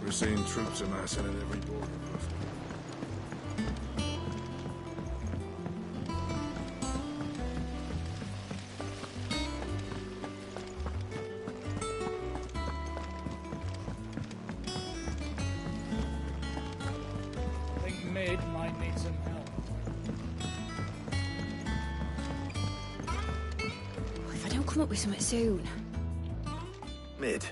We're seeing troops amassing at every border post. I think Mid might need some help. If I don't come up with something soon. Mid.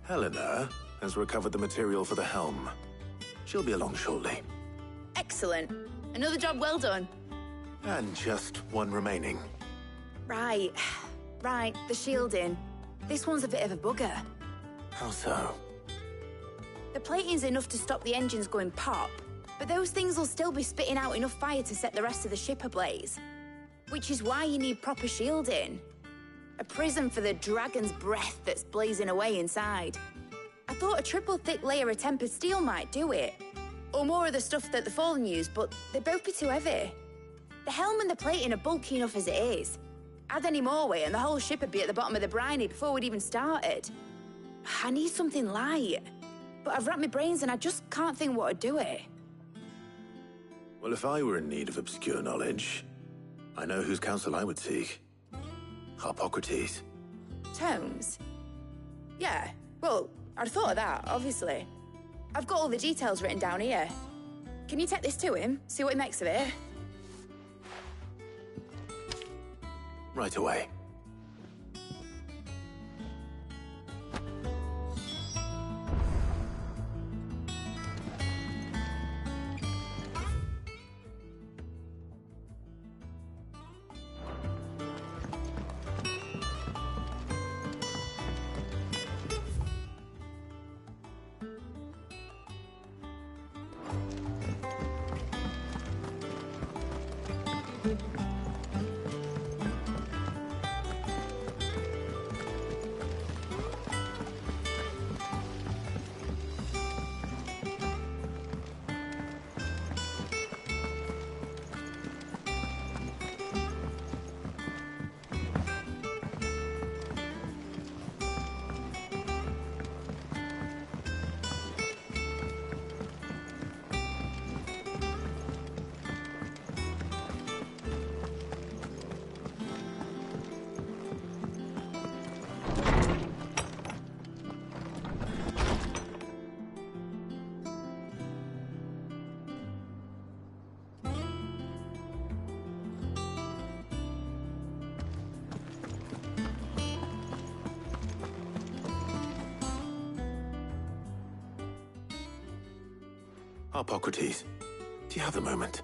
Helena has recovered the material for the helm. She'll be along shortly. Excellent. Another job well done. And just one remaining. Right. Right, the shielding. This one's a bit of a bugger. How so? The plating's enough to stop the engines going pop, but those things will still be spitting out enough fire to set the rest of the ship ablaze. Which is why you need proper shielding. A prison for the dragon's breath that's blazing away inside. I thought a triple thick layer of tempered steel might do it. Or more of the stuff that the Fallen use, but they'd both be too heavy. The helm and the plating are bulky enough as it is. Add any more weight and the whole ship would be at the bottom of the briny before we'd even started. I need something light. But I've wrapped my brains and I just can't think what would do it. Well, if I were in need of obscure knowledge, I know whose counsel I would seek. Harpocrates. Tomes? Yeah, well, I'd thought of that, obviously. I've got all the details written down here. Can you take this to him, see what he makes of it? Right away. Harpocrates, do you have a moment?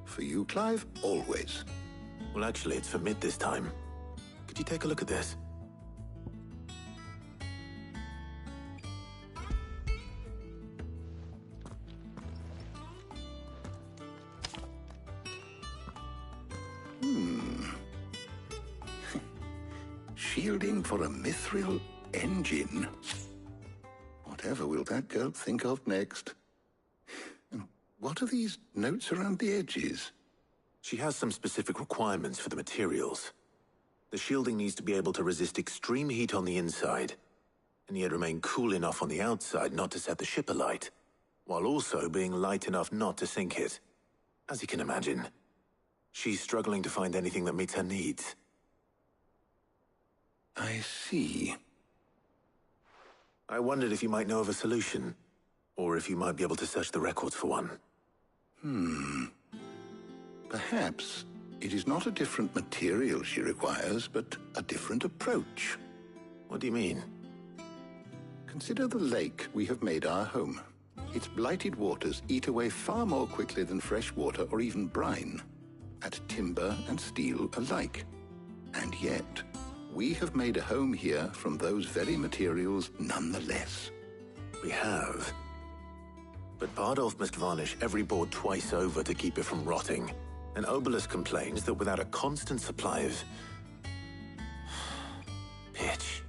For you, Clive, always. Well, actually, it's for Mid this time. Could you take a look at this? Shielding for a mithril engine. Whatever will that girl think of next? And what are these notes around the edges? She has some specific requirements for the materials. The shielding needs to be able to resist extreme heat on the inside, and yet remain cool enough on the outside not to set the ship alight, while also being light enough not to sink it. As you can imagine, she's struggling to find anything that meets her needs. I see. I wondered if you might know of a solution, or if you might be able to search the records for one. Perhaps it is not a different material she requires, but a different approach. What do you mean? Consider the lake we have made our home. Its blighted waters eat away far more quickly than fresh water or even brine, at timber and steel alike. And yet, we have made a home here from those very materials nonetheless. We have. But Bardolph must varnish every board twice over to keep it from rotting. And Obelus complains that without a constant supply of pitch.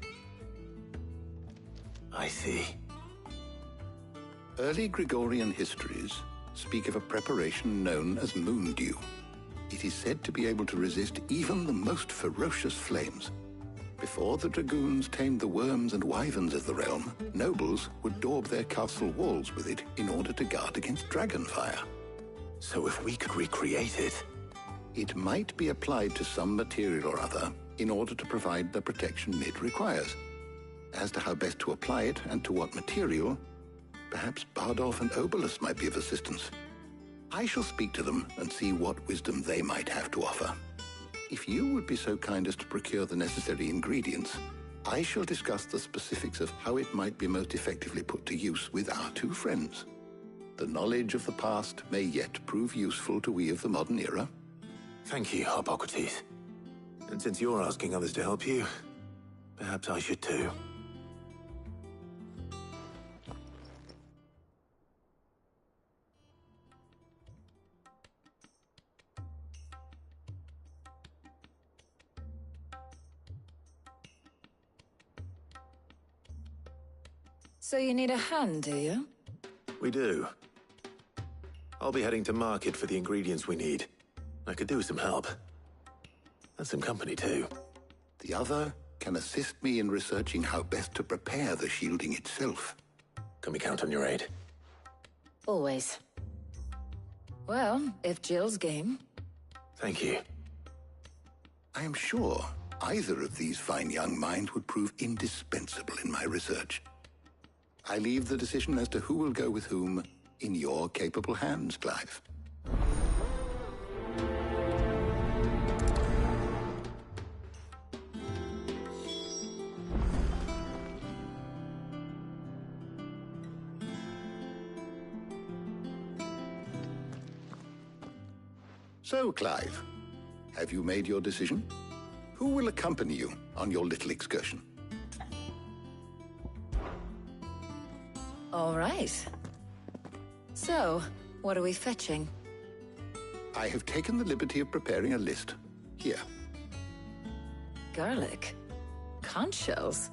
I see. Early Gregorian histories speak of a preparation known as moondew. It is said to be able to resist even the most ferocious flames. Before the dragoons tamed the worms and wyverns of the realm, nobles would daub their castle walls with it in order to guard against dragonfire. So if we could recreate it... It might be applied to some material or other in order to provide the protection Mid requires. As to how best to apply it and to what material, perhaps Bardolph and Obelus might be of assistance. I shall speak to them and see what wisdom they might have to offer. If you would be so kind as to procure the necessary ingredients, I shall discuss the specifics of how it might be most effectively put to use with our two friends. The knowledge of the past may yet prove useful to we of the modern era. Thank you, Harpocrates. And since you're asking others to help you, perhaps I should too. So you need a hand, do you? We do. I'll be heading to market for the ingredients we need. I could do with some help. And some company, too. The other can assist me in researching how best to prepare the shielding itself. Can we count on your aid? Always. Well, if Jill's game. Thank you. I am sure either of these fine young minds would prove indispensable in my research. I leave the decision as to who will go with whom in your capable hands, Clive. So, Clive, have you made your decision? Who will accompany you on your little excursion? All right. So, what are we fetching? I have taken the liberty of preparing a list. Here. Garlic? Conch shells?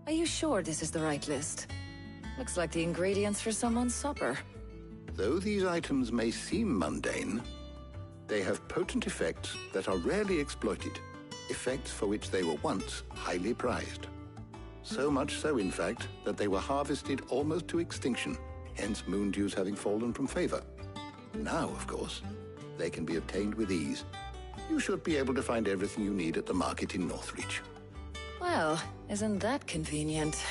Are you sure this is the right list? Looks like the ingredients for someone's supper. Though these items may seem mundane, they have potent effects that are rarely exploited, effects for which they were once highly prized. So much so, in fact, that they were harvested almost to extinction, hence moondews having fallen from favor. Now, of course, they can be obtained with ease. You should be able to find everything you need at the market in Northreach. Well, isn't that convenient?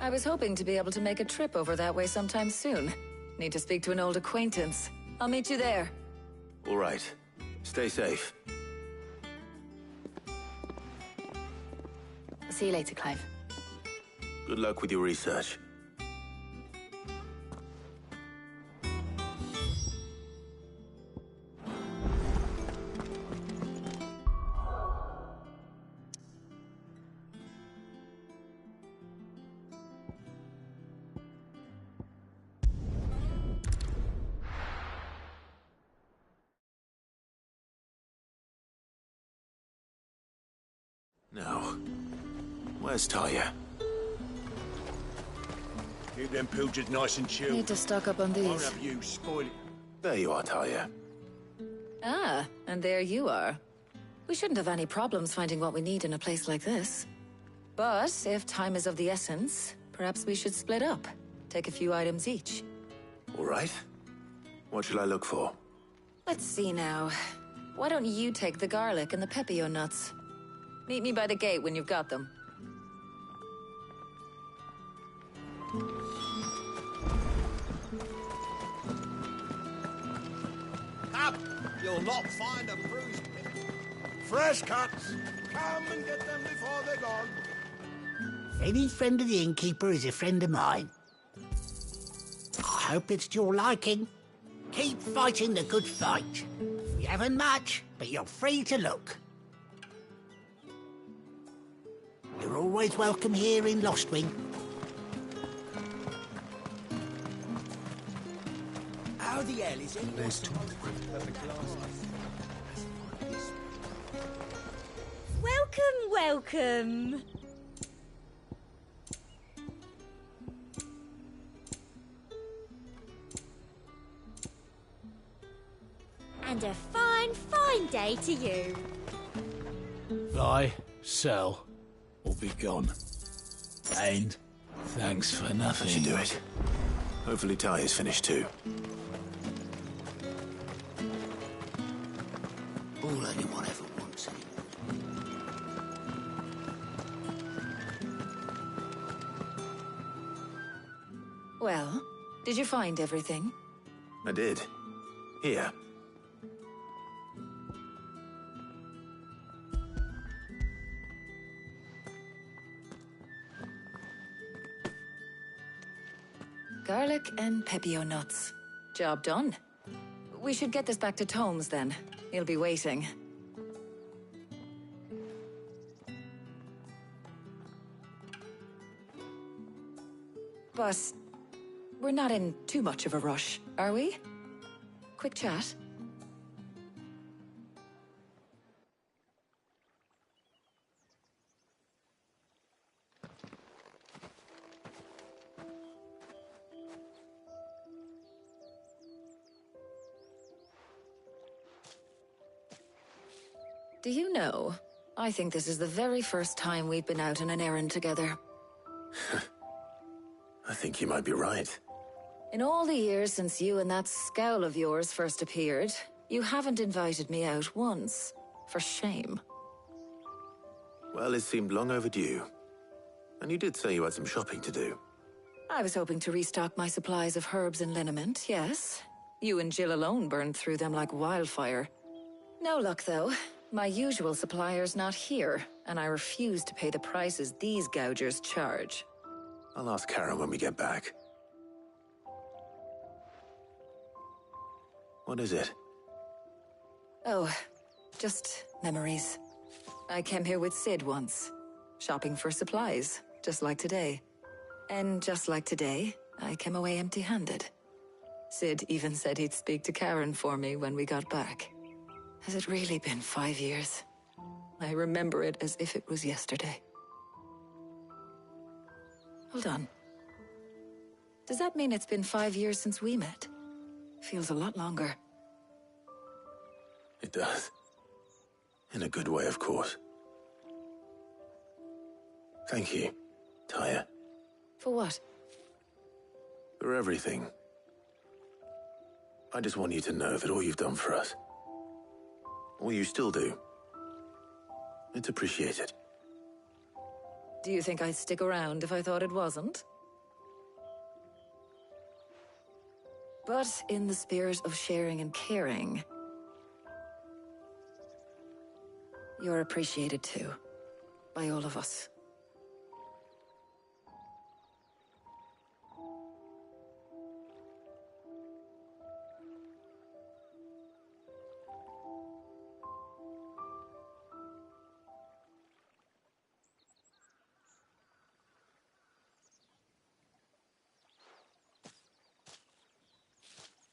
I was hoping to be able to make a trip over that way sometime soon. Need to speak to an old acquaintance. I'll meet you there. All right. Stay safe. I'll see you later, Clive. Good luck with your research. Now, where's Talia? Keep them pilgers nice and chilled. Need to stock up on Won't these. have you spoil it. There you are, Talia. Ah, and there you are. We shouldn't have any problems finding what we need in a place like this. But if time is of the essence, perhaps we should split up. Take a few items each. All right. What shall I look for? Let's see now. Why don't you take the garlic and the pepio nuts? Meet me by the gate when you've got them. Up! You'll not find a bruised... Fresh cuts! Come and get them before they're gone. Any friend of the innkeeper is a friend of mine. I hope it's to your liking. Keep fighting the good fight. We haven't much, but you're free to look. You're always welcome here in Lostwing. How the hell is it? Welcome, welcome. And a fine, fine day to you. Buy, sell, or be gone. And thanks for nothing. That should do it. Hopefully Talia's finished too. All anyone ever wants anymore. Well, did you find everything? I did. Here. Garlic and pepio nuts. Job done. We should get this back to Tomes then. He'll be waiting. But we're not in too much of a rush, are we? Quick chat. Do you know, I think this is the very first time we've been out on an errand together. I think you might be right. In all the years since you and that scowl of yours first appeared, you haven't invited me out once. For shame. Well, it seemed long overdue. And you did say you had some shopping to do. I was hoping to restock my supplies of herbs and liniment, yes. You and Jill alone burned through them like wildfire. No luck, though. My usual supplier's not here, and I refuse to pay the prices these gougers charge. I'll ask Karen when we get back. What is it? Oh, just memories. I came here with Sid once, shopping for supplies, just like today. And just like today, I came away empty-handed. Sid even said he'd speak to Karen for me when we got back. Has it really been 5 years? I remember it as if it was yesterday. Hold on. Does that mean it's been 5 years since we met? Feels a lot longer. It does. In a good way, of course. Thank you, Taya. For what? For everything. I just want you to know that all you've done for us, all you still do, it's appreciated. Do you think I'd stick around if I thought it wasn't? But in the spirit of sharing and caring, you're appreciated too, by all of us.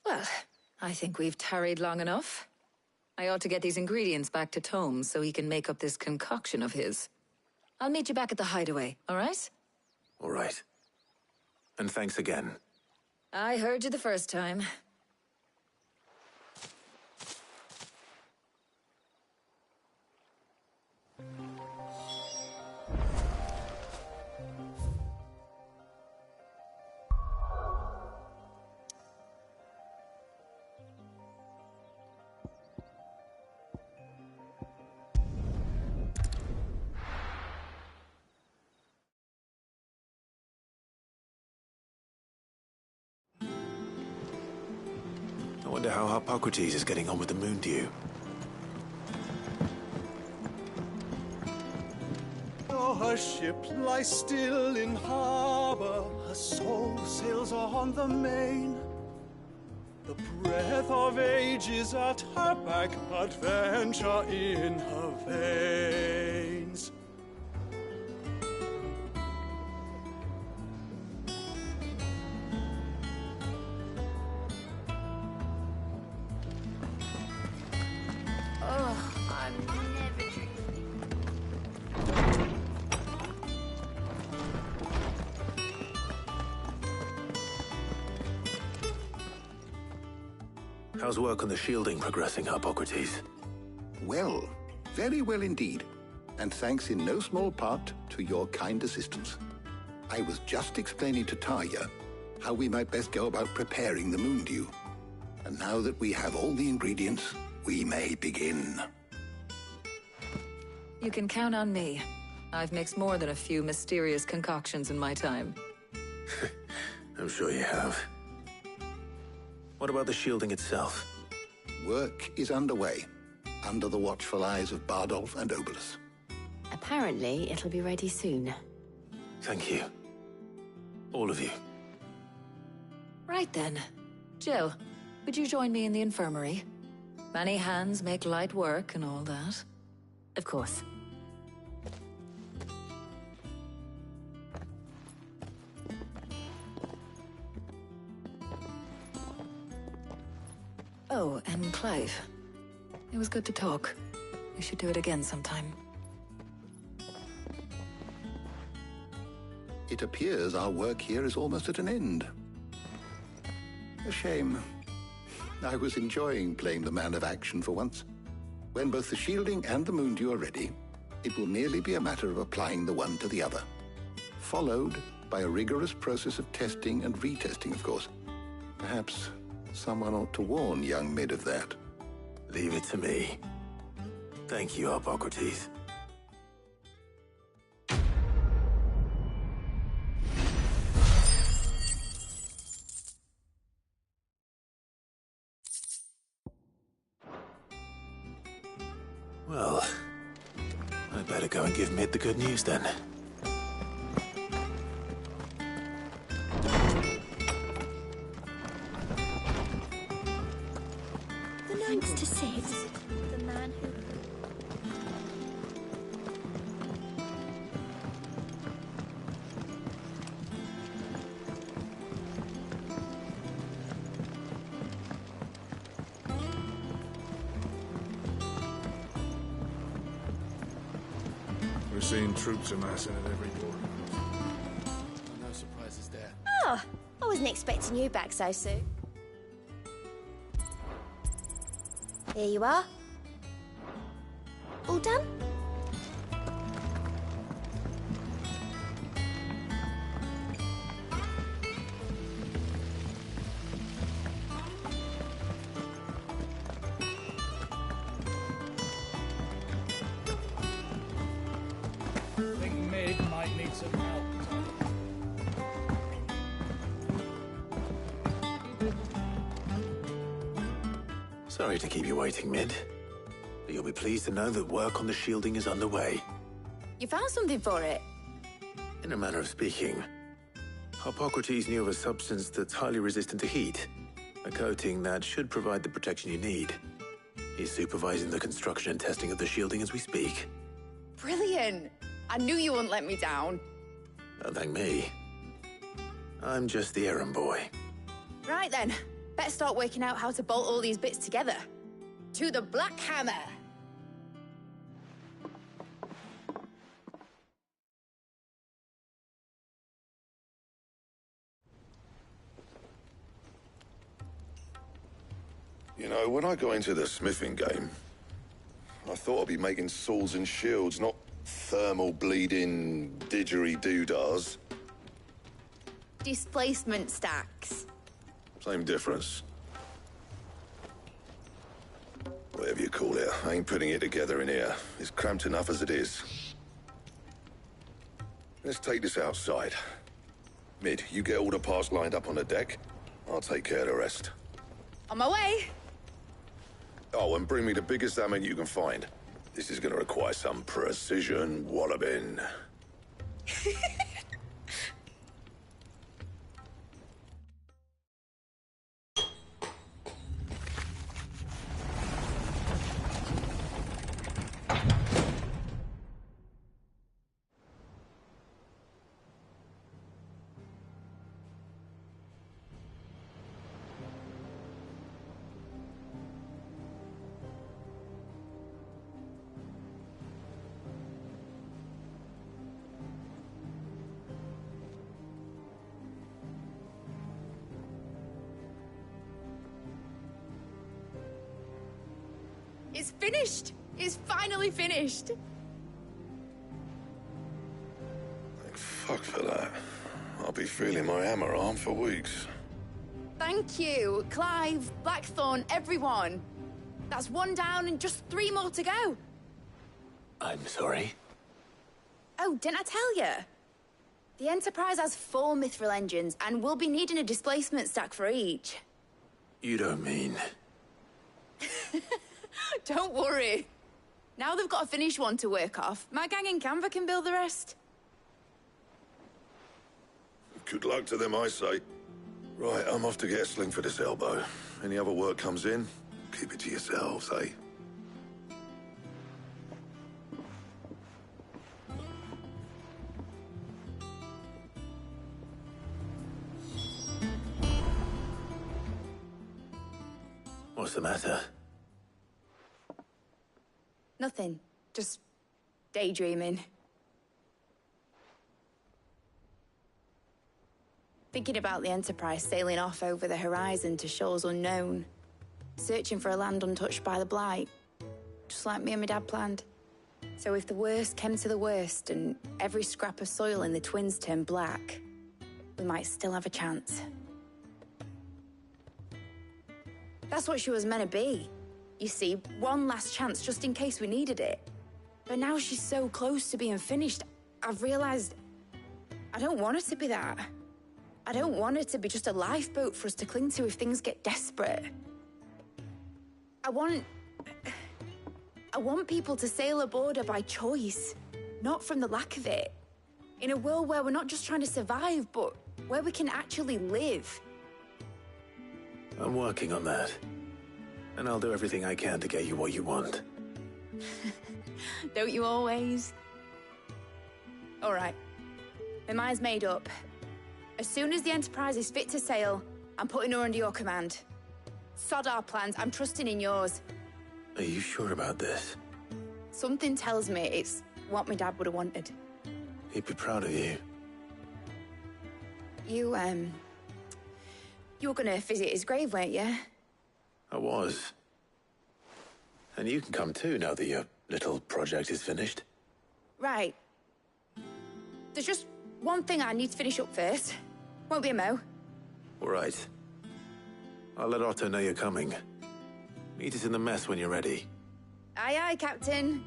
Well, I think we've tarried long enough. I ought to get these ingredients back to Tomes so he can make up this concoction of his. I'll meet you back at the hideaway, all right? All right. And thanks again. I heard you the first time. I wonder how Harpocrates is getting on with the Moondew. Oh, her ship lies still in harbor, her soul sails on the main. The breath of age is at her back, adventure in her veins. How's work on the shielding progressing, Harpocrates? Well, very well indeed. And thanks in no small part to your kind assistance. I was just explaining to Tarja how we might best go about preparing the Moondew. And now that we have all the ingredients, we may begin. You can count on me. I've mixed more than a few mysterious concoctions in my time. I'm sure you have. What about the shielding itself? Work is underway, under the watchful eyes of Bardolph and Obolus. Apparently, it'll be ready soon. Thank you. All of you. Right then. Jill, would you join me in the infirmary? Many hands make light work and all that. Of course. Oh, and Clive. It was good to talk. We should do it again sometime. It appears our work here is almost at an end. A shame. I was enjoying playing the man of action for once. When both the shielding and the Moondew are ready, it will merely be a matter of applying the one to the other. Followed by a rigorous process of testing and retesting, of course. Perhaps someone ought to warn young Mid of that. Leave it to me. Thank you, Harpocrates. Well, I'd better go and give Mid the good news then. Thanks to Sid, the man who... We're seeing troops amassing at every door. No surprises there. Oh, I wasn't expecting you back so soon. Here you are. All done? I think Mid might need some help. Sorry to keep you waiting, Mid. But you'll be pleased to know that work on the shielding is underway. You found something for it? In a manner of speaking, Harpocrates knew of a substance that's highly resistant to heat. A coating that should provide the protection you need. He's supervising the construction and testing of the shielding as we speak. Brilliant! I knew you wouldn't let me down. Don't thank me. I'm just the errand boy. Right then, better start working out how to bolt all these bits together. To the Black Hammer! You know, when I got into the smithing game, I thought I'd be making swords and shields, not thermal bleeding didgeridoo-dahs. Displacement stacks. Same difference. Whatever you call it, I ain't putting it together in here. It's cramped enough as it is. Let's take this outside. Mid, you get all the parts lined up on the deck. I'll take care of the rest. On my way. Oh, and bring me the biggest hammer you can find. This is gonna require some precision walloping. It's finished. It's finally finished. Thank fuck for that. I'll be feeling my hammer arm for weeks. Thank you, Clive, Blackthorn, everyone. That's one down and just 3 more to go. I'm sorry. Oh, didn't I tell you? The Enterprise has 4 mithril engines, and we'll be needing a displacement stack for each. You don't mean... Don't worry. Now they've got a finished one to work off. My gang in Canva can build the rest. Good luck to them, I say. Right, I'm off to get a sling for this elbow. Any other work comes in, keep it to yourselves, eh? What's the matter? Nothing. Just daydreaming. Thinking about the Enterprise sailing off over the horizon to shores unknown. Searching for a land untouched by the Blight. Just like me and my dad planned. So if the worst came to the worst and every scrap of soil in the Twins turned black, we might still have a chance. That's what she was meant to be. You see, one last chance just in case we needed it. But now she's so close to being finished, I've realized I don't want her to be that. I don't want her to be just a lifeboat for us to cling to if things get desperate. I want people to sail aboard her by choice, not from the lack of it. In a world where we're not just trying to survive, but where we can actually live. I'm working on that. And I'll do everything I can to get you what you want. Don't you always? All right. My mind's made up. As soon as the Enterprise is fit to sail, I'm putting her under your command. Sod our plans, I'm trusting in yours. Are you sure about this? Something tells me it's what my dad would have wanted. He'd be proud of you. You were gonna visit his grave, weren't you? I was. And you can come too now that your little project is finished. Right. There's just one thing I need to finish up first. Won't be a mo. All right. I'll let Otto know you're coming. Meet us in the mess when you're ready. Aye, aye, Captain.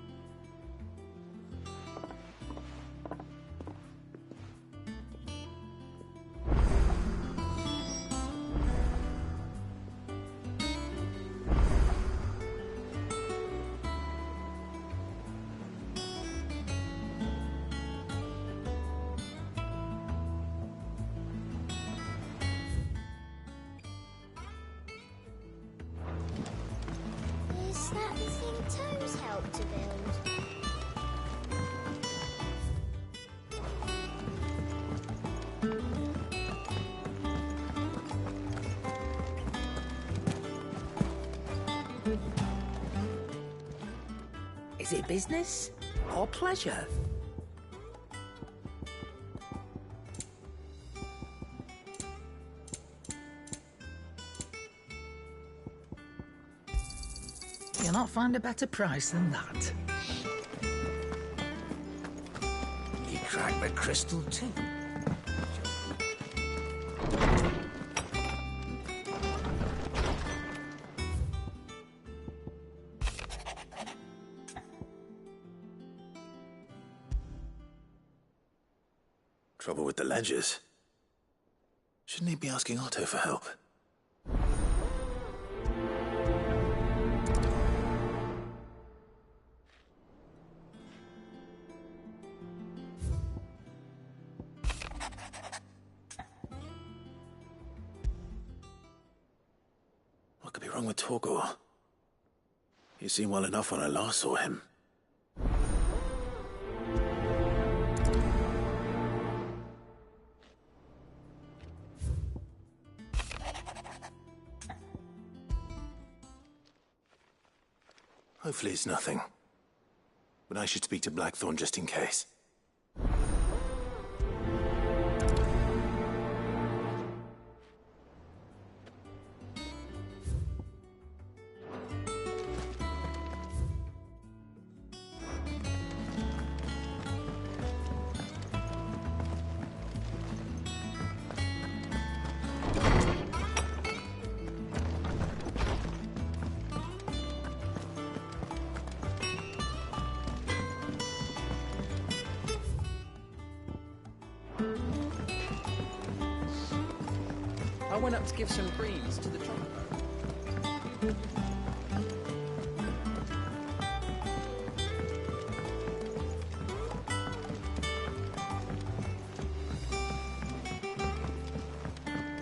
Is that the thing Toes helped to build? Is it business or pleasure? cannot find a better price than that. You cracked the crystal too. Trouble with the ledgers. Shouldn't he be asking Otto for help? What could be wrong with Torgor? He seemed well enough when I last saw him. Hopefully it's nothing. But I should speak to Blackthorn just in case. I went up to give some breeze to the trombone.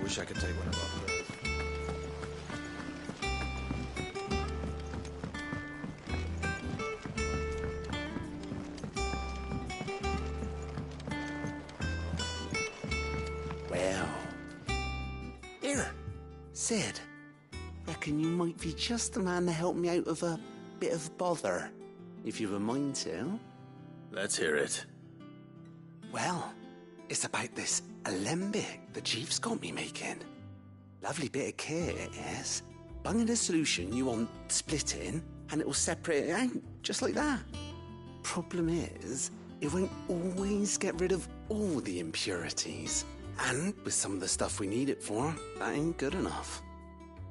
Wish I could take one of our birds. Well. Here, Sid. Reckon you might be just the man to help me out of a bit of bother, if you've a mind to. Let's hear it. Well, it's about this alembic the chief's got me making. Lovely bit of kit it is. Bung in a solution you want splitting, and it will separate it out, just like that. Problem is, it won't always get rid of all the impurities. And with some of the stuff we need it for, that ain't good enough.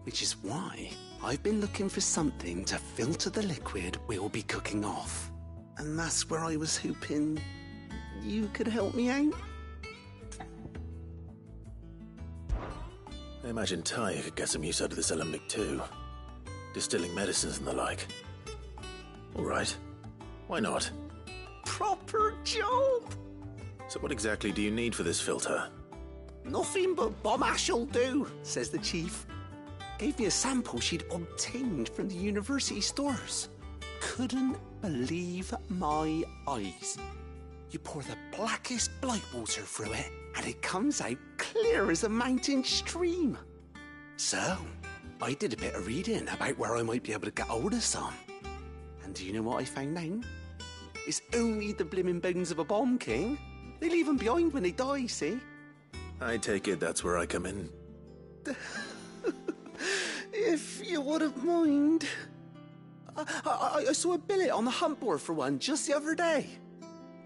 Which is why I've been looking for something to filter the liquid we'll be cooking off. And that's where I was hoping you could help me out. I imagine Ty could get some use out of this alembic too. Distilling medicines and the like. All right. Why not? Proper job! So what exactly do you need for this filter? Nothing but bomb ash'll do, says the chief. Gave me a sample she'd obtained from the university stores. Couldn't believe my eyes. You pour the blackest blight water through it, and it comes out clear as a mountain stream. So, I did a bit of reading about where I might be able to get hold of some. And do you know what I found out? It's only the blimmin' bones of a bomb king. They leave them behind when they die, see? I take it that's where I come in. If you wouldn't mind. I saw a billet on the hunt board for one just the other day.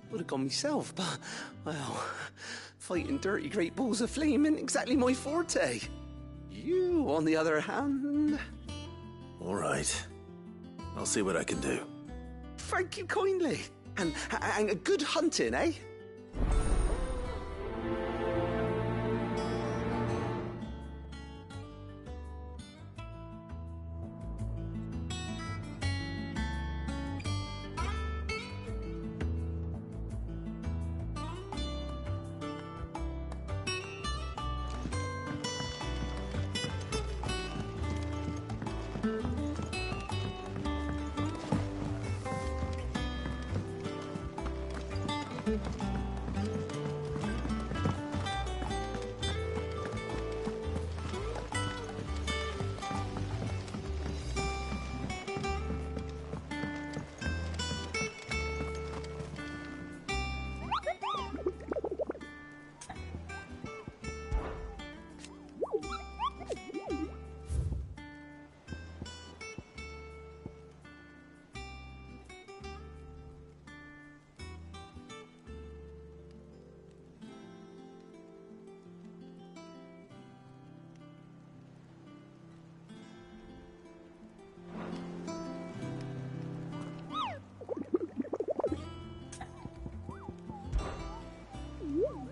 Would have gone myself, but, well, fighting dirty great balls of flame isn't exactly my forte. You, on the other hand... All right. I'll see what I can do. Thank you kindly. And a good hunting, eh?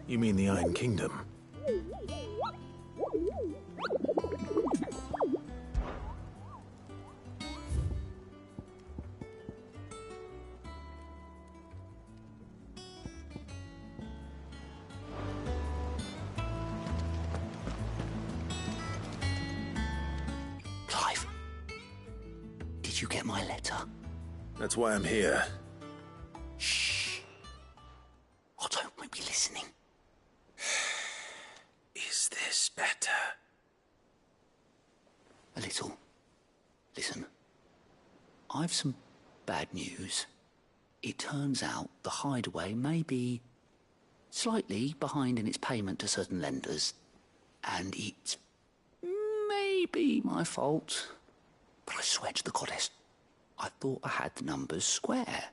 You mean the Iron Kingdom? Clive, did you get my letter? That's why I'm here. Shh. Otto might be listening. Is this better? A little. Listen, I've some bad news. It turns out the Hideaway may be slightly behind in its payment to certain lenders, and it's maybe my fault. But I swear to the goddess, I thought I had the numbers square.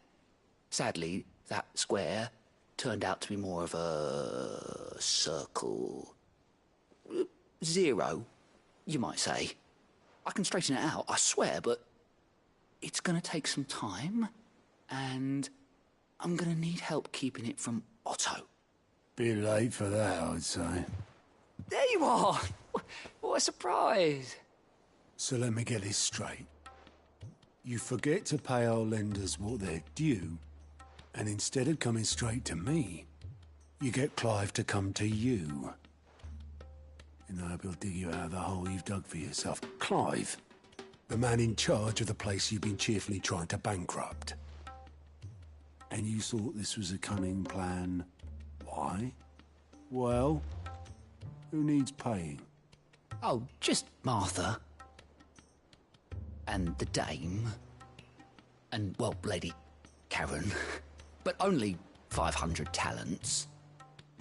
Sadly, that square turned out to be more of a circle. 0, you might say. I can straighten it out, I swear, but it's going to take some time, and I'm going to need help keeping it from Otto. Bit late for that, I'd say. There you are! What a surprise! So let me get this straight. You forget to pay our lenders what they're due, and instead of coming straight to me, you get Clive to come to you. And I hope he'll dig you out of the hole you've dug for yourself. Clive, the man in charge of the place you've been cheerfully trying to bankrupt. And you thought this was a cunning plan. Why? Well, who needs paying? Oh, just Martha. And the dame. And, well, Lady Karen. But only 500 talents.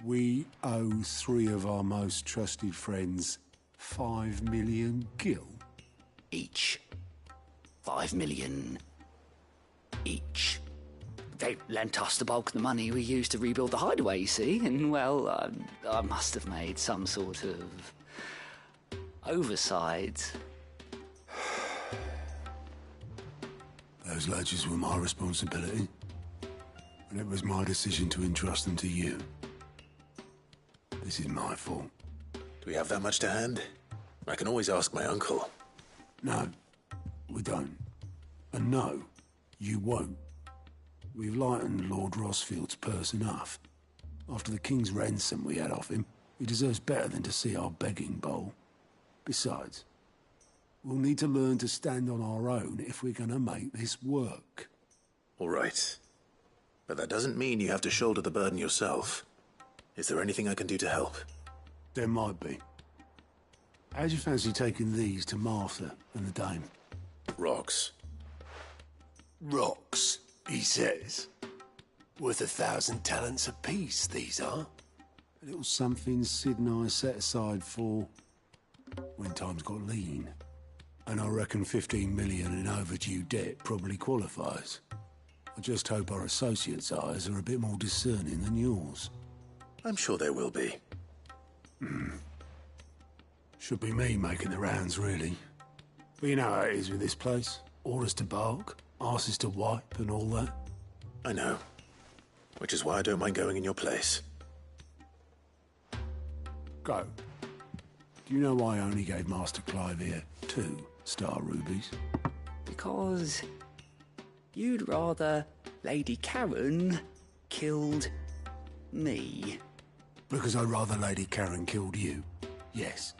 We owe 3 of our most trusted friends 5 million gil. Each. 5 million each. They lent us the bulk of the money we used to rebuild the Hideaway, you see, and, well, I must have made some sort of oversight. Those ledgers were my responsibility, and it was my decision to entrust them to you. This is my fault. Do we have that much to hand? I can always ask my uncle. No, we don't. And no, you won't. We've lightened Lord Rossfield's purse enough. After the king's ransom we had off him, he deserves better than to see our begging bowl. Besides, we'll need to learn to stand on our own if we're going to make this work. All right. But that doesn't mean you have to shoulder the burden yourself. Is there anything I can do to help? There might be. How'd you fancy taking these to Martha and the dame? Rocks. Rocks, he says. Worth 1,000 talents apiece, these are. A little something Sid and I set aside for when times got lean. And I reckon 15 million in overdue debt probably qualifies. I just hope our associates' eyes are a bit more discerning than yours. I'm sure there will be. Should be me making the rounds, really. But you know how it is with this place. Orders to bark, arses to wipe, and all that. I know. Which is why I don't mind going in your place. Go. Do you know why I only gave Master Clive here 2 star rubies? Because you'd rather Lady Karen killed me. Because I'd rather Lady Karen killed you. Yes.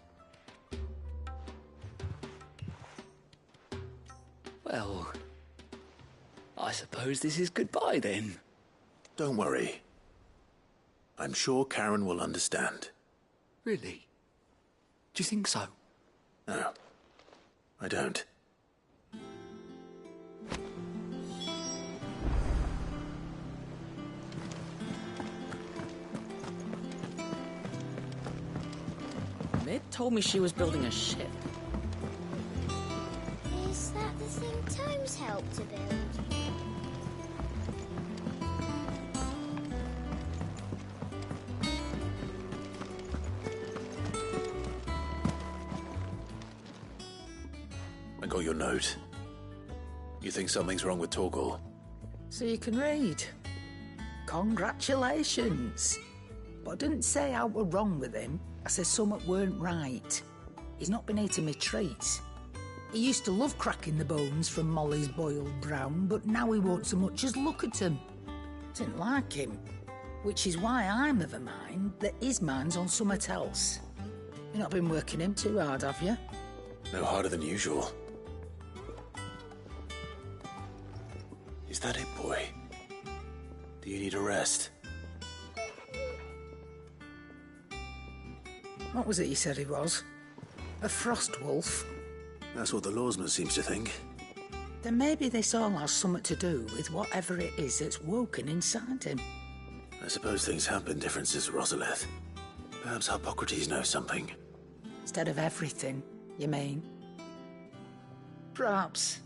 Well, I suppose this is goodbye then. Don't worry. I'm sure Karen will understand. Really? Do you think so? No, I don't. Mid told me she was building a ship. Is that the thing Tomes helped to build? I got your note. You think something's wrong with Torgal? So you can read. Congratulations. But I didn't say I were wrong with him. I said something weren't right. He's not been eating me treats. He used to love cracking the bones from Molly's boiled brown, but now he won't so much as look at 'em. Didn't like him. Which is why I'm of a mind that his mind's on something else. You've not been working him too hard, have you? No harder than usual. Is that it, boy? Do you need a rest? What was it you said he was? A frost wolf? That's what the lawsman seems to think. Then maybe this all has something to do with whatever it is that's woken inside him. I suppose things have been different since Rosalith. Perhaps Hippocrates knows something. Instead of everything, you mean? Perhaps.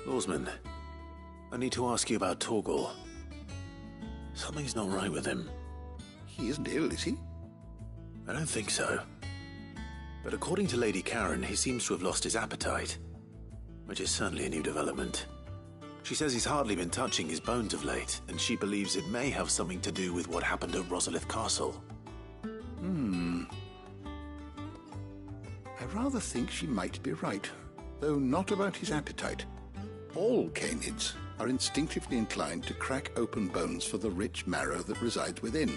Lawsman, I need to ask you about Torgal. Something's not right with him. He isn't ill, is he? I don't think so. But according to Lady Karen, he seems to have lost his appetite, which is certainly a new development. She says he's hardly been touching his bones of late, and she believes it may have something to do with what happened at Rosalith Castle. I rather think she might be right, though not about his appetite. All canids are instinctively inclined to crack open bones for the rich marrow that resides within,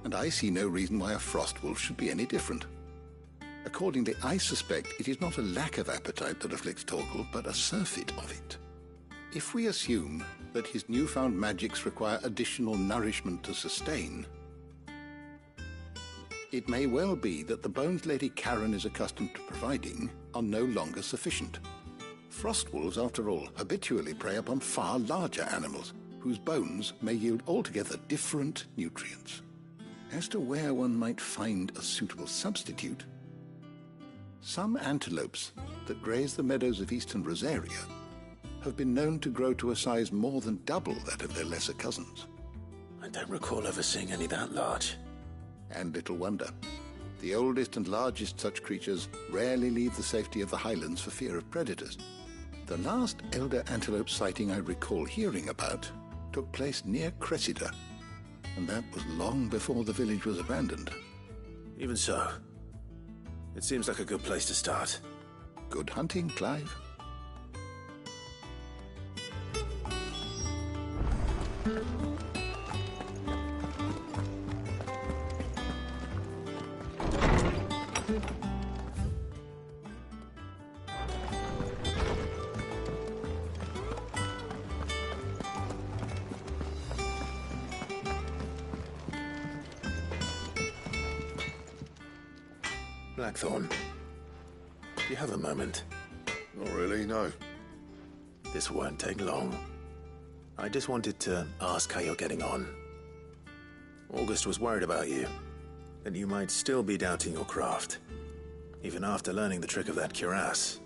and I see no reason why a frost wolf should be any different. Accordingly, I suspect it is not a lack of appetite that afflicts Torgal, but a surfeit of it. If we assume that his newfound magics require additional nourishment to sustain, it may well be that the bones Lady Karen is accustomed to providing are no longer sufficient. Frost wolves, after all, habitually prey upon far larger animals, whose bones may yield altogether different nutrients. As to where one might find a suitable substitute, some antelopes that graze the meadows of eastern Rosaria have been known to grow to a size more than double that of their lesser cousins. I don't recall ever seeing any that large. And little wonder. The oldest and largest such creatures rarely leave the safety of the highlands for fear of predators. The last elder antelope sighting I recall hearing about took place near Cressida, and that was long before the village was abandoned. Even so, it seems like a good place to start. Good hunting, Clive. Blackthorn, do you have a moment? Not really, no. This won't take long. I just wanted to ask how you're getting on. August was worried about you, that you might still be doubting your craft, even after learning the trick of that cuirass.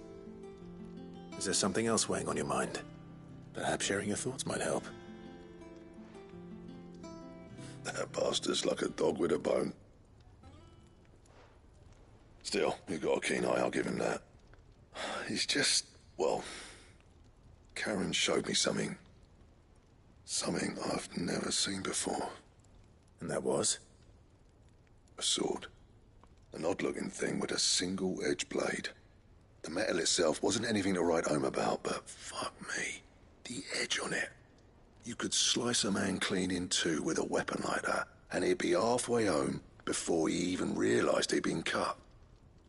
Is there something else weighing on your mind? Perhaps sharing your thoughts might help. That bastard's like a dog with a bone. Still, he's got a keen eye, I'll give him that. He's just, well, Karen showed me something. Something I've never seen before. And that was? A sword. An odd-looking thing with a single-edged blade. The metal itself wasn't anything to write home about, but fuck me. The edge on it. You could slice a man clean in two with a weapon like that, and he'd be halfway home before he even realised he'd been cut.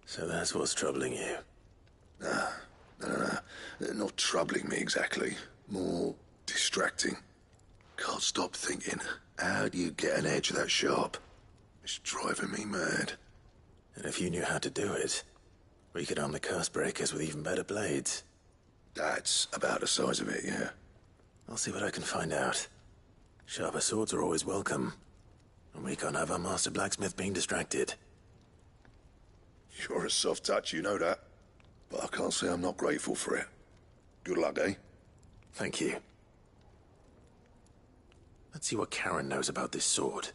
So that's what's troubling you? Nah. Not troubling me exactly. More distracting. Can't stop thinking, how do you get an edge that sharp? It's driving me mad. And if you knew how to do it, we could arm the curse breakers with even better blades. That's about the size of it, yeah. I'll see what I can find out. Sharper swords are always welcome. And we can't have our master blacksmith being distracted. You're a soft touch, you know that. But I can't say I'm not grateful for it. Good luck, eh? Thank you. Let's see what Karen knows about this sword.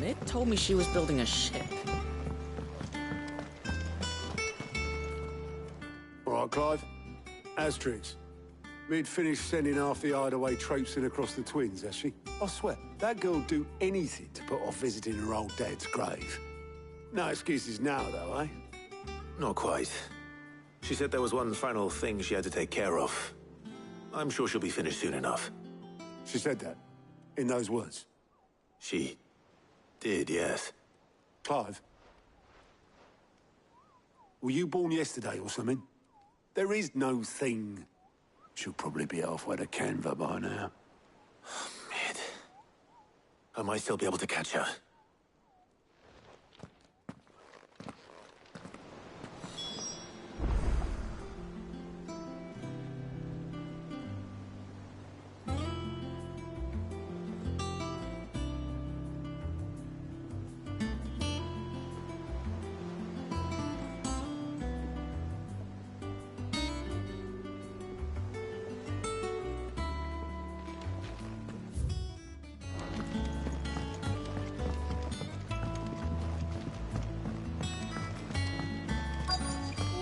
Mid told me she was building a ship. All right, Clive. Asterix. Mid finished sending half the hideaway traipsing across the twins, has she? I swear, that girl'd do anything to put off visiting her old dad's grave. No excuses now, though, eh? Not quite. She said there was one final thing she had to take care of. I'm sure she'll be finished soon enough. She said that? In those words? She did, yes. Clive? Were you born yesterday or something? There is no thing. She'll probably be halfway to Canva by now. Mid. I might still be able to catch her.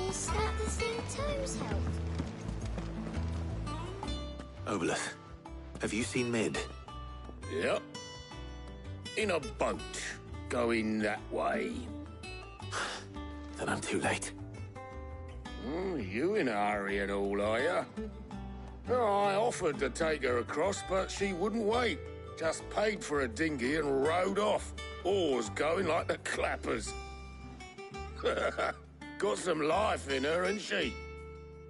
Is that the thing Toes helped? Obolus, have you seen Mid? Yep. In a boat, going that way. Then I'm too late. You in a hurry at all, are you? I offered to take her across, but she wouldn't wait. Just paid for a dinghy and rowed off. Oars going like the clappers. Got some life in her, ain't she?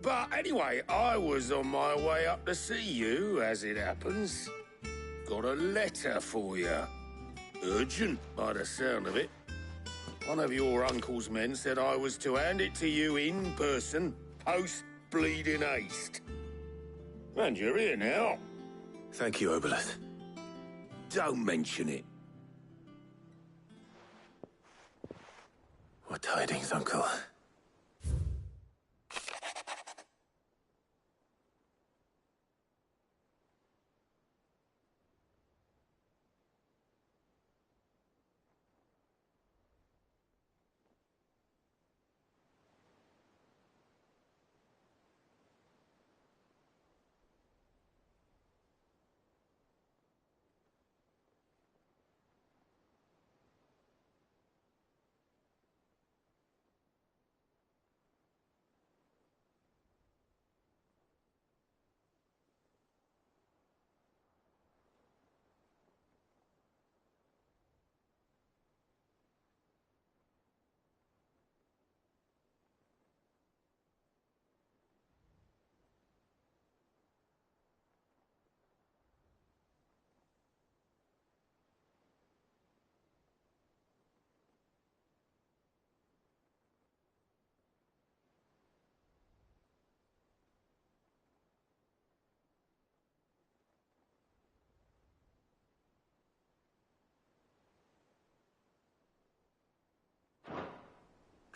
But anyway, I was on my way up to see you, as it happens. Got a letter for you. Urgent, by the sound of it. One of your uncle's men said I was to hand it to you in person, post-bleeding haste. And you're here now. Thank you, Obolus. Don't mention it. What tidings, Uncle?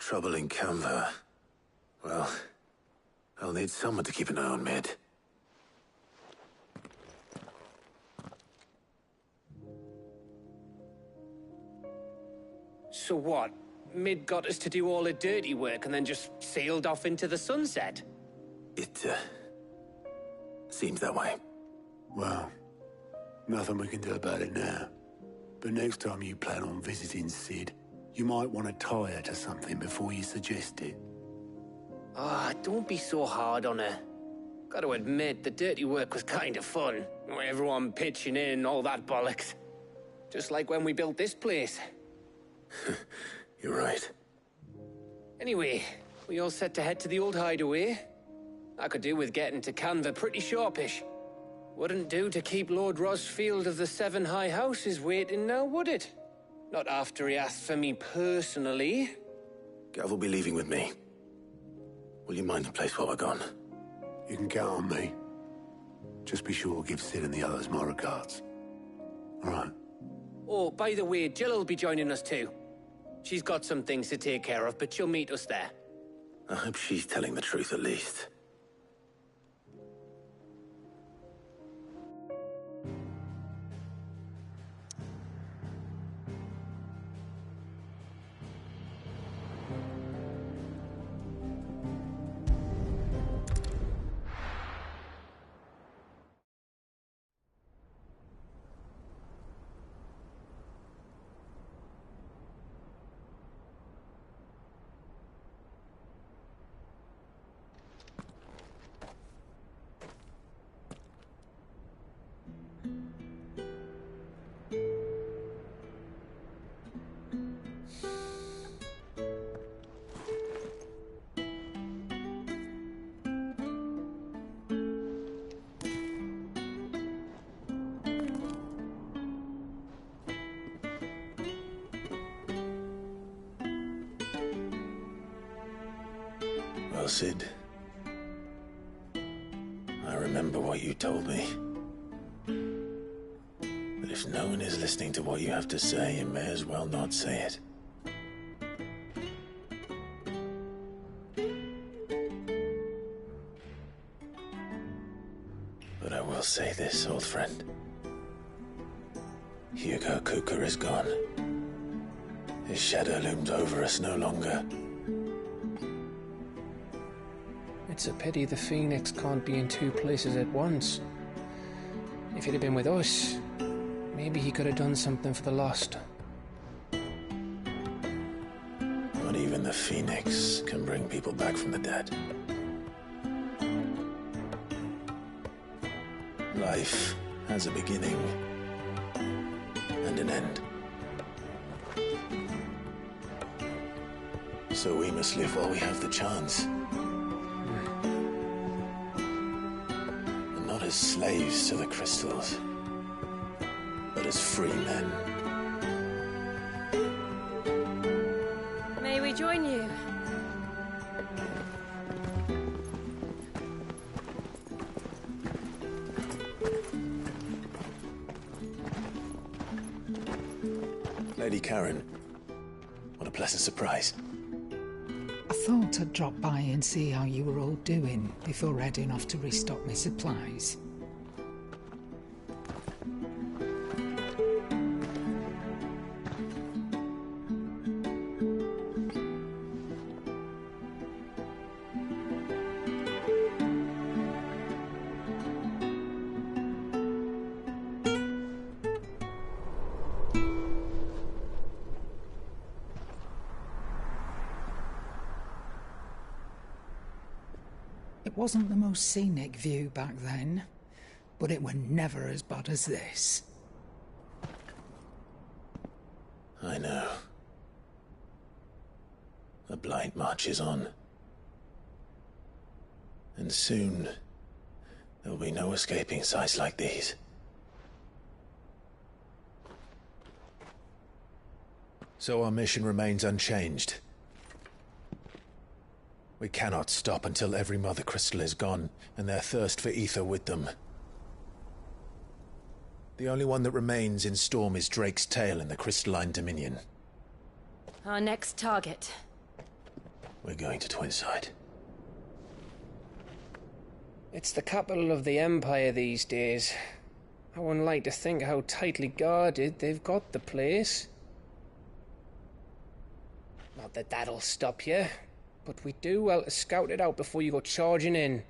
Trouble in Canva. Well, I'll need someone to keep an eye on Mid. So what? Mid got us to do all the dirty work and then just sailed off into the sunset? It, seems that way. Well, nothing we can do about it now. But next time you plan on visiting Sid, you might want to tie her to something before you suggest it. Ah, don't be so hard on her. Gotta admit, the dirty work was kind of fun. Everyone pitching in, all that bollocks. Just like when we built this place. You're right. Anyway, we all set to head to the old hideaway. I could do with getting to Canva pretty sharpish. Wouldn't do to keep Lord Rosfield of the Seven High Houses waiting now, would it? Not after he asked for me personally. Gav will be leaving with me. Will you mind the place while we're gone? You can count on me. Just be sure to give Sid and the others my regards. All right. Oh, by the way, Jill will be joining us too. She's got some things to take care of, but she'll meet us there. I hope she's telling the truth at least. Well, Sid, I remember what you told me. But if no one is listening to what you have to say, you may as well not say it. But I will say this, old friend. Hugo Kuka is gone. His shadow looms over us no longer. It's a pity the Phoenix can't be in two places at once. If he'd have been with us, maybe he could have done something for the Lost. Not even the Phoenix can bring people back from the dead. Life has a beginning and an end. So we must live while we have the chance. And not as slaves to the crystals, but as free men. May we join you? Lady Karen, what a pleasant surprise. I thought I'd drop by and see how you were all doing before heading off to restock my supplies. It wasn't the most scenic view back then, but it were never as bad as this. I know. The Blight marches on. And soon, there'll be no escaping sights like these. So our mission remains unchanged. We cannot stop until every Mother Crystal is gone, and their thirst for ether with them. The only one that remains in Storm is Drake's Tail in the Crystalline Dominion. Our next target. We're going to Twinside. It's the capital of the Empire these days. I wouldn't like to think how tightly guarded they've got the place. Not that that'll stop you, but we do well to scout it out before you go charging in.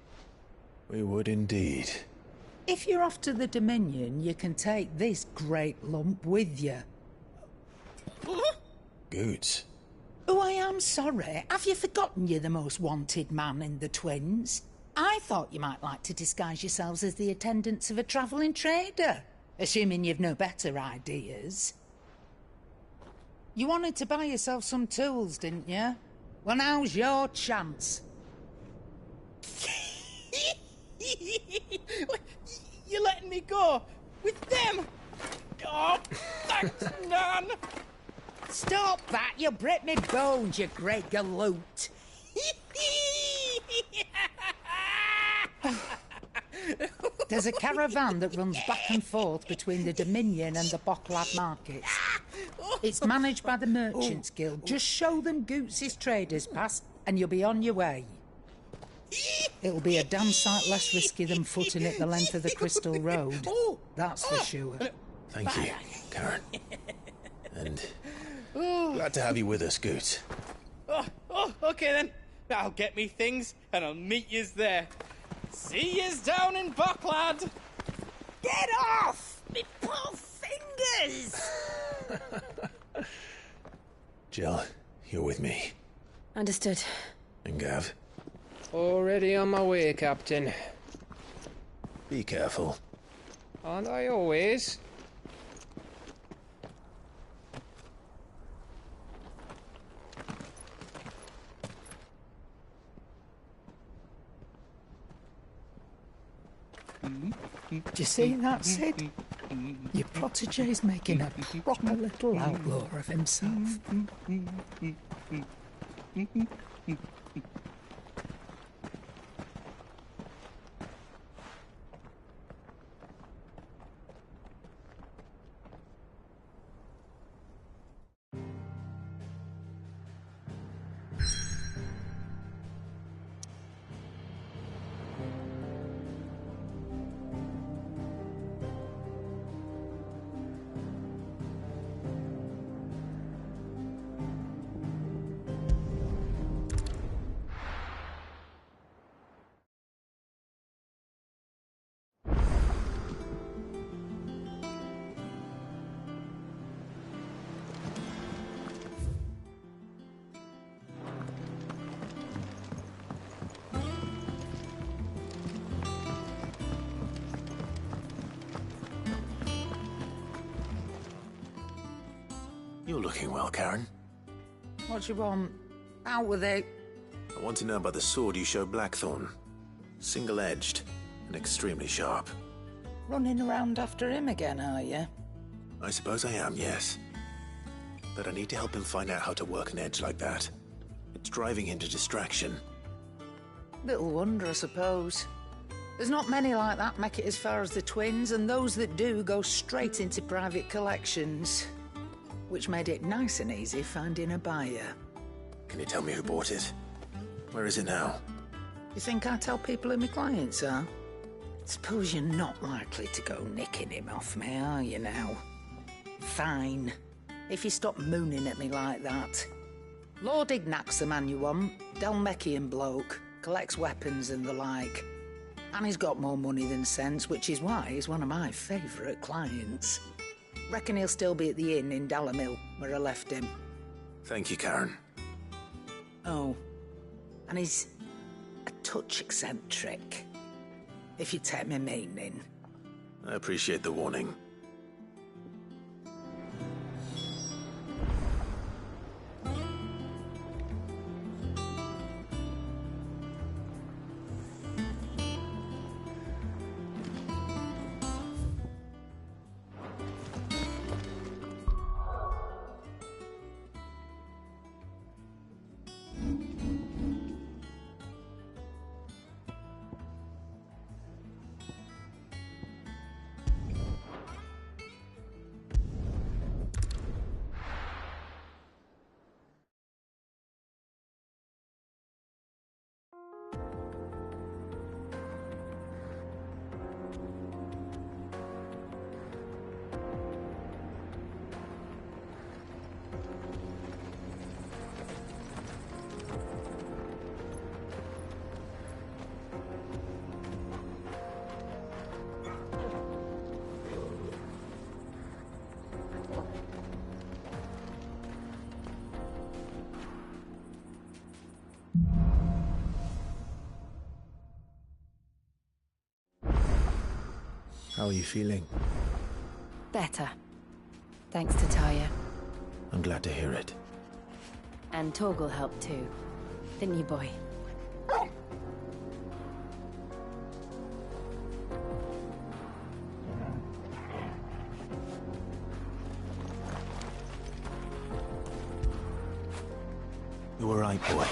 We would indeed. If you're off to the Dominion, you can take this great lump with you. Goods. Oh, I am sorry. Have you forgotten you're the most wanted man in the Twins? I thought you might like to disguise yourselves as the attendants of a travelling trader, assuming you've no better ideas. You wanted to buy yourself some tools, didn't you? Well, now's your chance. You're letting me go with them? Oh, thanks, Nan. Stop that! You'll break me bones, you great galoot. There's a caravan that runs back and forth between the Dominion and the Bocklad markets. It's managed by the Merchants Guild. Just show them Goots' traders pass and you'll be on your way. It'll be a damn sight less risky than footing it the length of the Crystal Road. That's for sure. Thank you, Karen. And glad to have you with us, Goots. Okay then. I'll get me things and I'll meet yous there. See yous down in Bocklad. Get off! Me poor fingers! Jill, you're with me. Understood. And Gav? Already on my way, Captain. Be careful. Aren't I always? Do you see that, Sid? Your protege's making a proper little outlaw of himself. You're looking well, Karen. What do you want? Out with it. I want to know about the sword you showed Blackthorn. Single-edged and extremely sharp. Running around after him again, are you? I suppose I am, yes. But I need to help him find out how to work an edge like that. It's driving him to distraction. Little wonder, I suppose. There's not many like that make it as far as the Twins, and those that do go straight into private collections. Which made it nice and easy finding a buyer. Can you tell me who bought it? Where is it now? You think I tell people who my clients are? Suppose you're not likely to go nicking him off me, are you now? Fine. If you stop mooning at me like that. Lord Ignac's the man you want. Dalmekian bloke. Collects weapons and the like. And he's got more money than sense, which is why he's one of my favourite clients. Reckon he'll still be at the inn in Dalamil, where I left him. Thank you, Karen. Oh, and he's a touch eccentric, if you take my meaning. I appreciate the warning. How are you feeling? Better. Thanks to Taya. I'm glad to hear it. And Torgal helped too. Didn't you, boy? You were right, boy.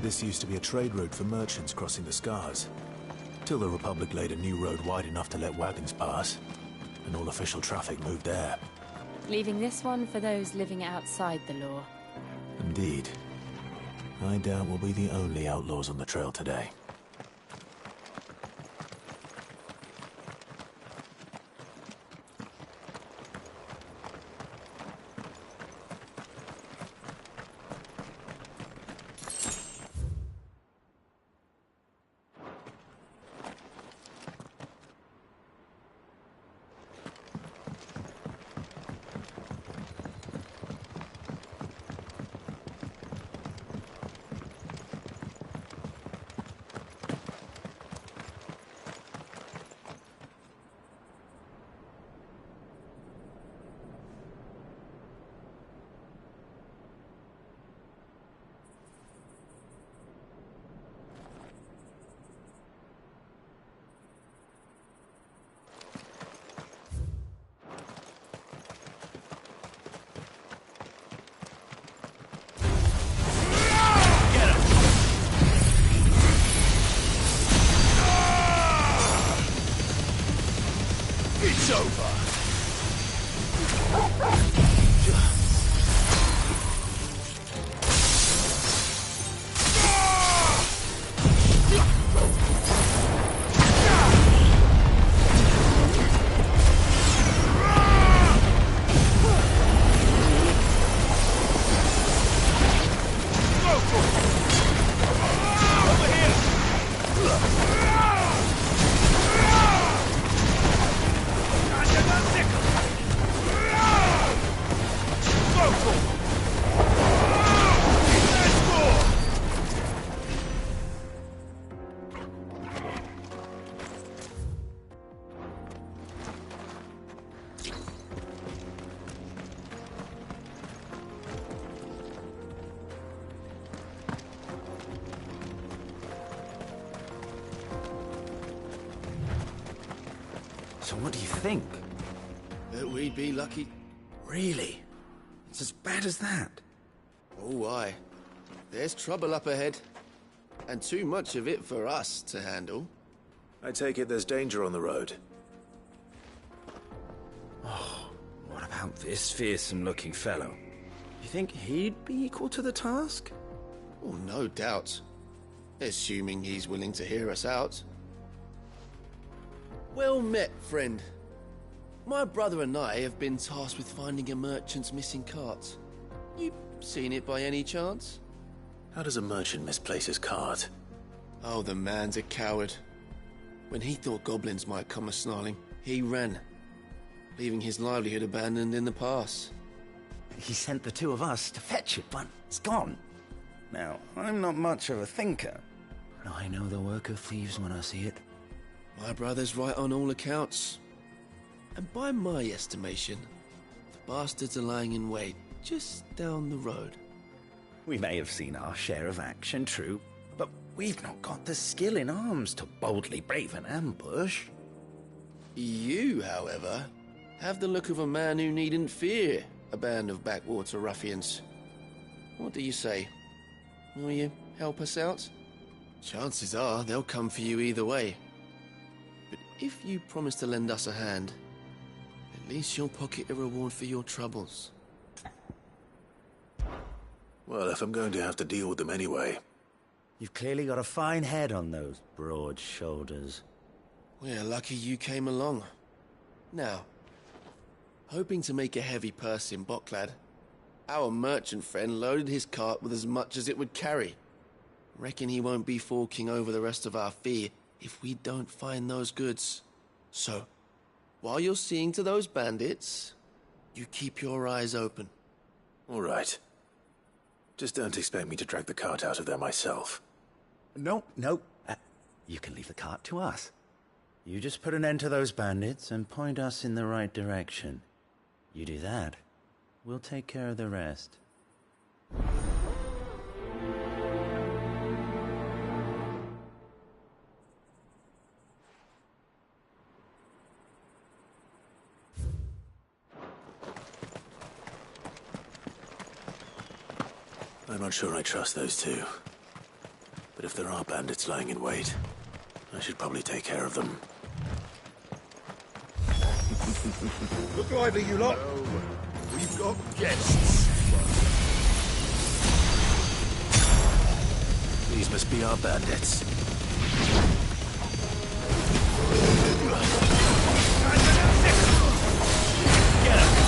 This used to be a trade route for merchants crossing the Scars. Till the Republic laid a new road wide enough to let wagons pass, and all official traffic moved there. Leaving this one for those living outside the law. Indeed. I doubt we'll be the only outlaws on the trail today. It's over! So what do you think? That we'd be lucky. Really? It's as bad as that? Oh, aye. There's trouble up ahead. And too much of it for us to handle. I take it there's danger on the road. Oh, what about this fearsome-looking fellow? You think he'd be equal to the task? Oh, no doubt. Assuming he's willing to hear us out. Well met, friend. My brother and I have been tasked with finding a merchant's missing cart. You seen it by any chance? How does a merchant misplace his cart? Oh, the man's a coward. When he thought goblins might come a-snarling, he ran, leaving his livelihood abandoned in the pass. He sent the two of us to fetch it, but it's gone. Now, I'm not much of a thinker, but I know the work of thieves when I see it. My brother's right on all accounts. And by my estimation, the bastards are lying in wait just down the road. We may have seen our share of action, true, but we've not got the skill in arms to boldly brave an ambush. You, however, have the look of a man who needn't fear a band of backwater ruffians. What do you say? Will you help us out? Chances are they'll come for you either way. But if you promise to lend us a hand, at least you'll pocket a reward for your troubles. Well, if I'm going to have to deal with them anyway. You've clearly got a fine head on those broad shoulders. We're lucky you came along. Now, hoping to make a heavy purse in Boklad, our merchant friend loaded his cart with as much as it would carry. Reckon he won't be forking over the rest of our fee if we don't find those goods. So, while you're seeing to those bandits, you keep your eyes open. All right. Just don't expect me to drag the cart out of there myself. No. You can leave the cart to us. You just put an end to those bandits and point us in the right direction. You do that, we'll take care of the rest. I'm not sure I trust those two. But if there are bandits lying in wait, I should probably take care of them. Look lively, you lot. We've got guests. These must be our bandits. Get him!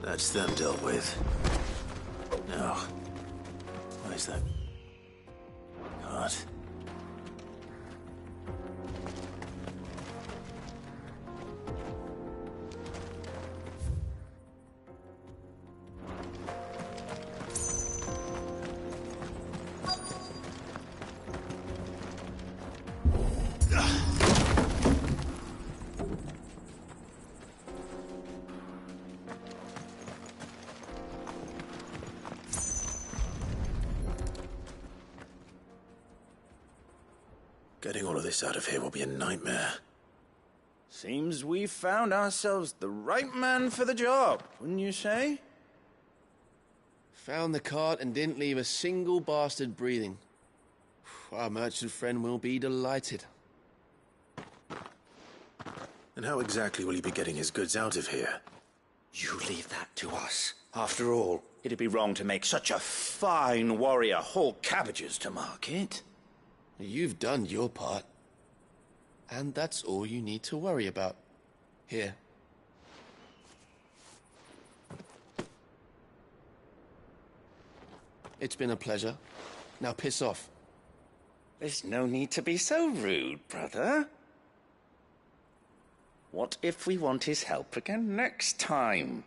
That's them dealt with. Now, where's that cart? Getting all of this out of here will be a nightmare. Seems we've found ourselves the right man for the job, wouldn't you say? Found the cart and didn't leave a single bastard breathing. Our merchant friend will be delighted. And how exactly will he be getting his goods out of here? You leave that to us. After all, it'd be wrong to make such a fine warrior haul cabbages to market. You've done your part. And that's all you need to worry about. Here. It's been a pleasure. Now piss off. There's no need to be so rude, brother. What if we want his help again next time?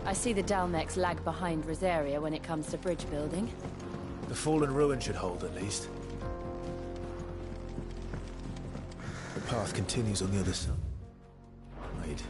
I see the Dalmex lag behind Rosaria when it comes to bridge building. The fallen ruin should hold, at least. The path continues on the other side. Wait.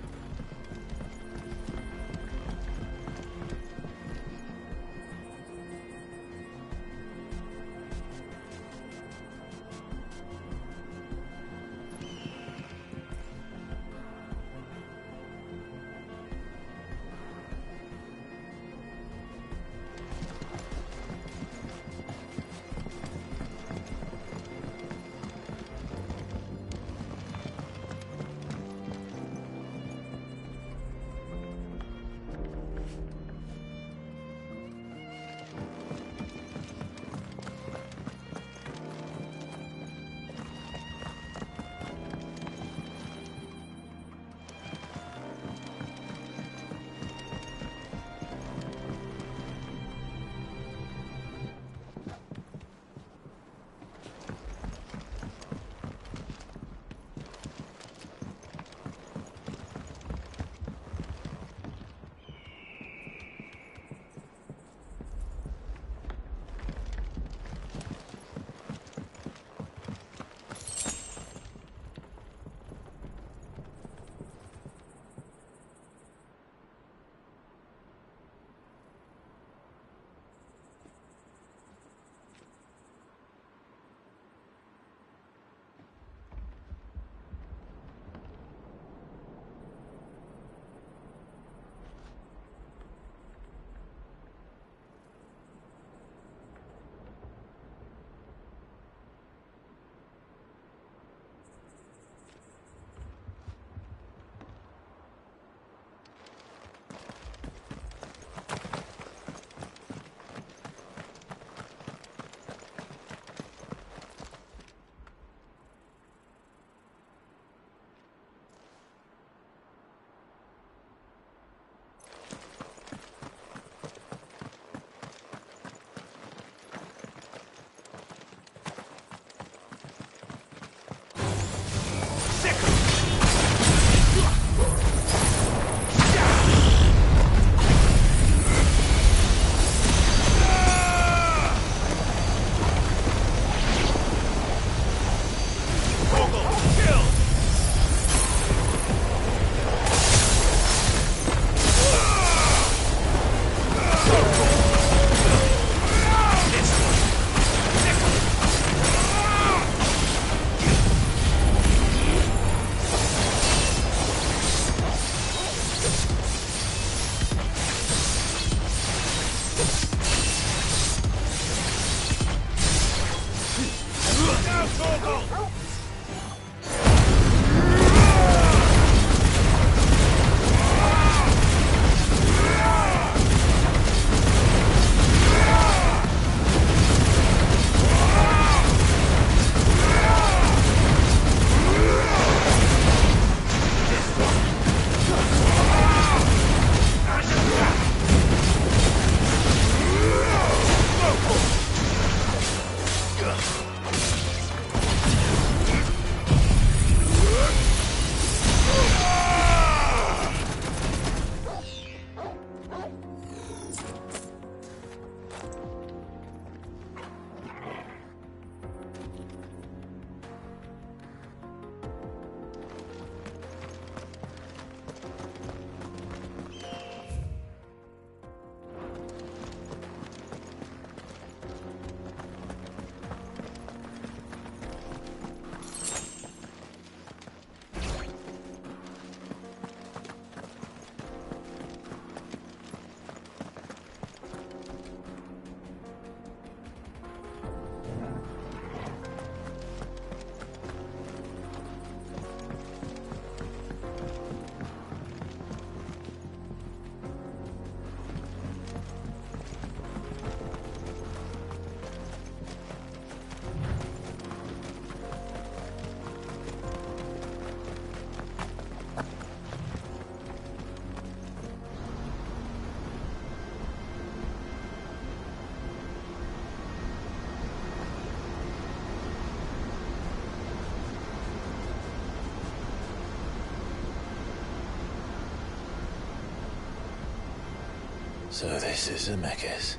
So this is Zemeckis.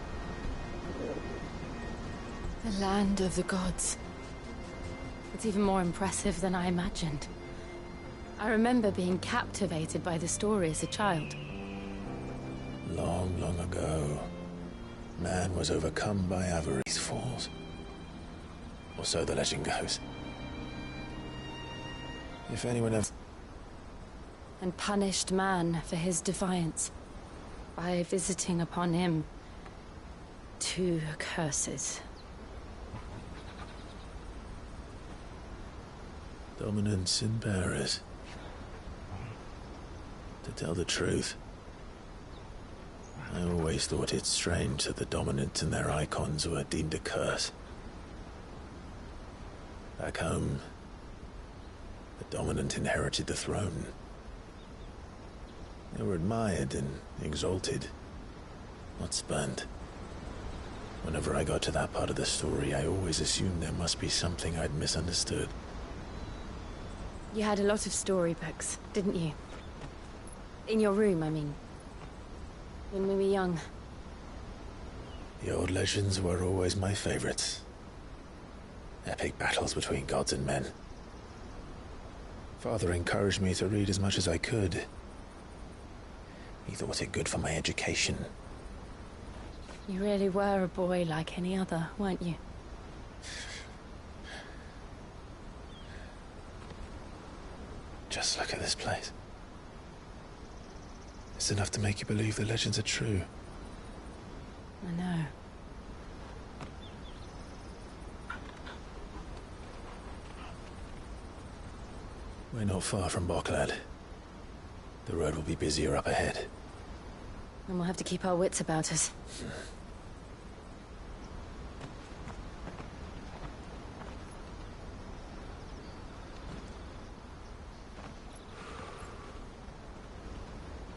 The land of the gods. It's even more impressive than I imagined. I remember being captivated by the story as a child. Long, long ago, man was overcome by avarice falls. Or so the legend goes. If anyone ever... And punished man for his defiance by visiting upon him 2 curses. Dominance and bearers. To tell the truth, I always thought it strange that the dominant and their icons were deemed a curse. Back home, the dominant inherited the throne. They were admired and exalted, not spurned. Whenever I got to that part of the story, I always assumed there must be something I'd misunderstood. You had a lot of storybooks, didn't you? In your room, I mean. When we were young. The old legends were always my favorites. Epic battles between gods and men. Father encouraged me to read as much as I could. He thought it good for my education. You really were a boy like any other, weren't you? Just look at this place. It's enough to make you believe the legends are true. I know. We're not far from Boklad. The road will be busier up ahead. And we'll have to keep our wits about us.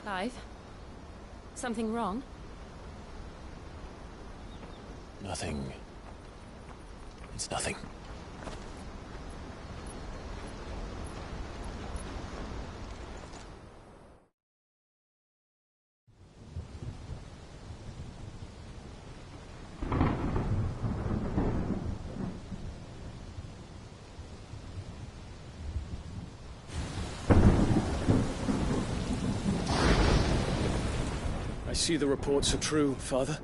Clive? Something wrong? Nothing. It's nothing. I see the reports are true, Father.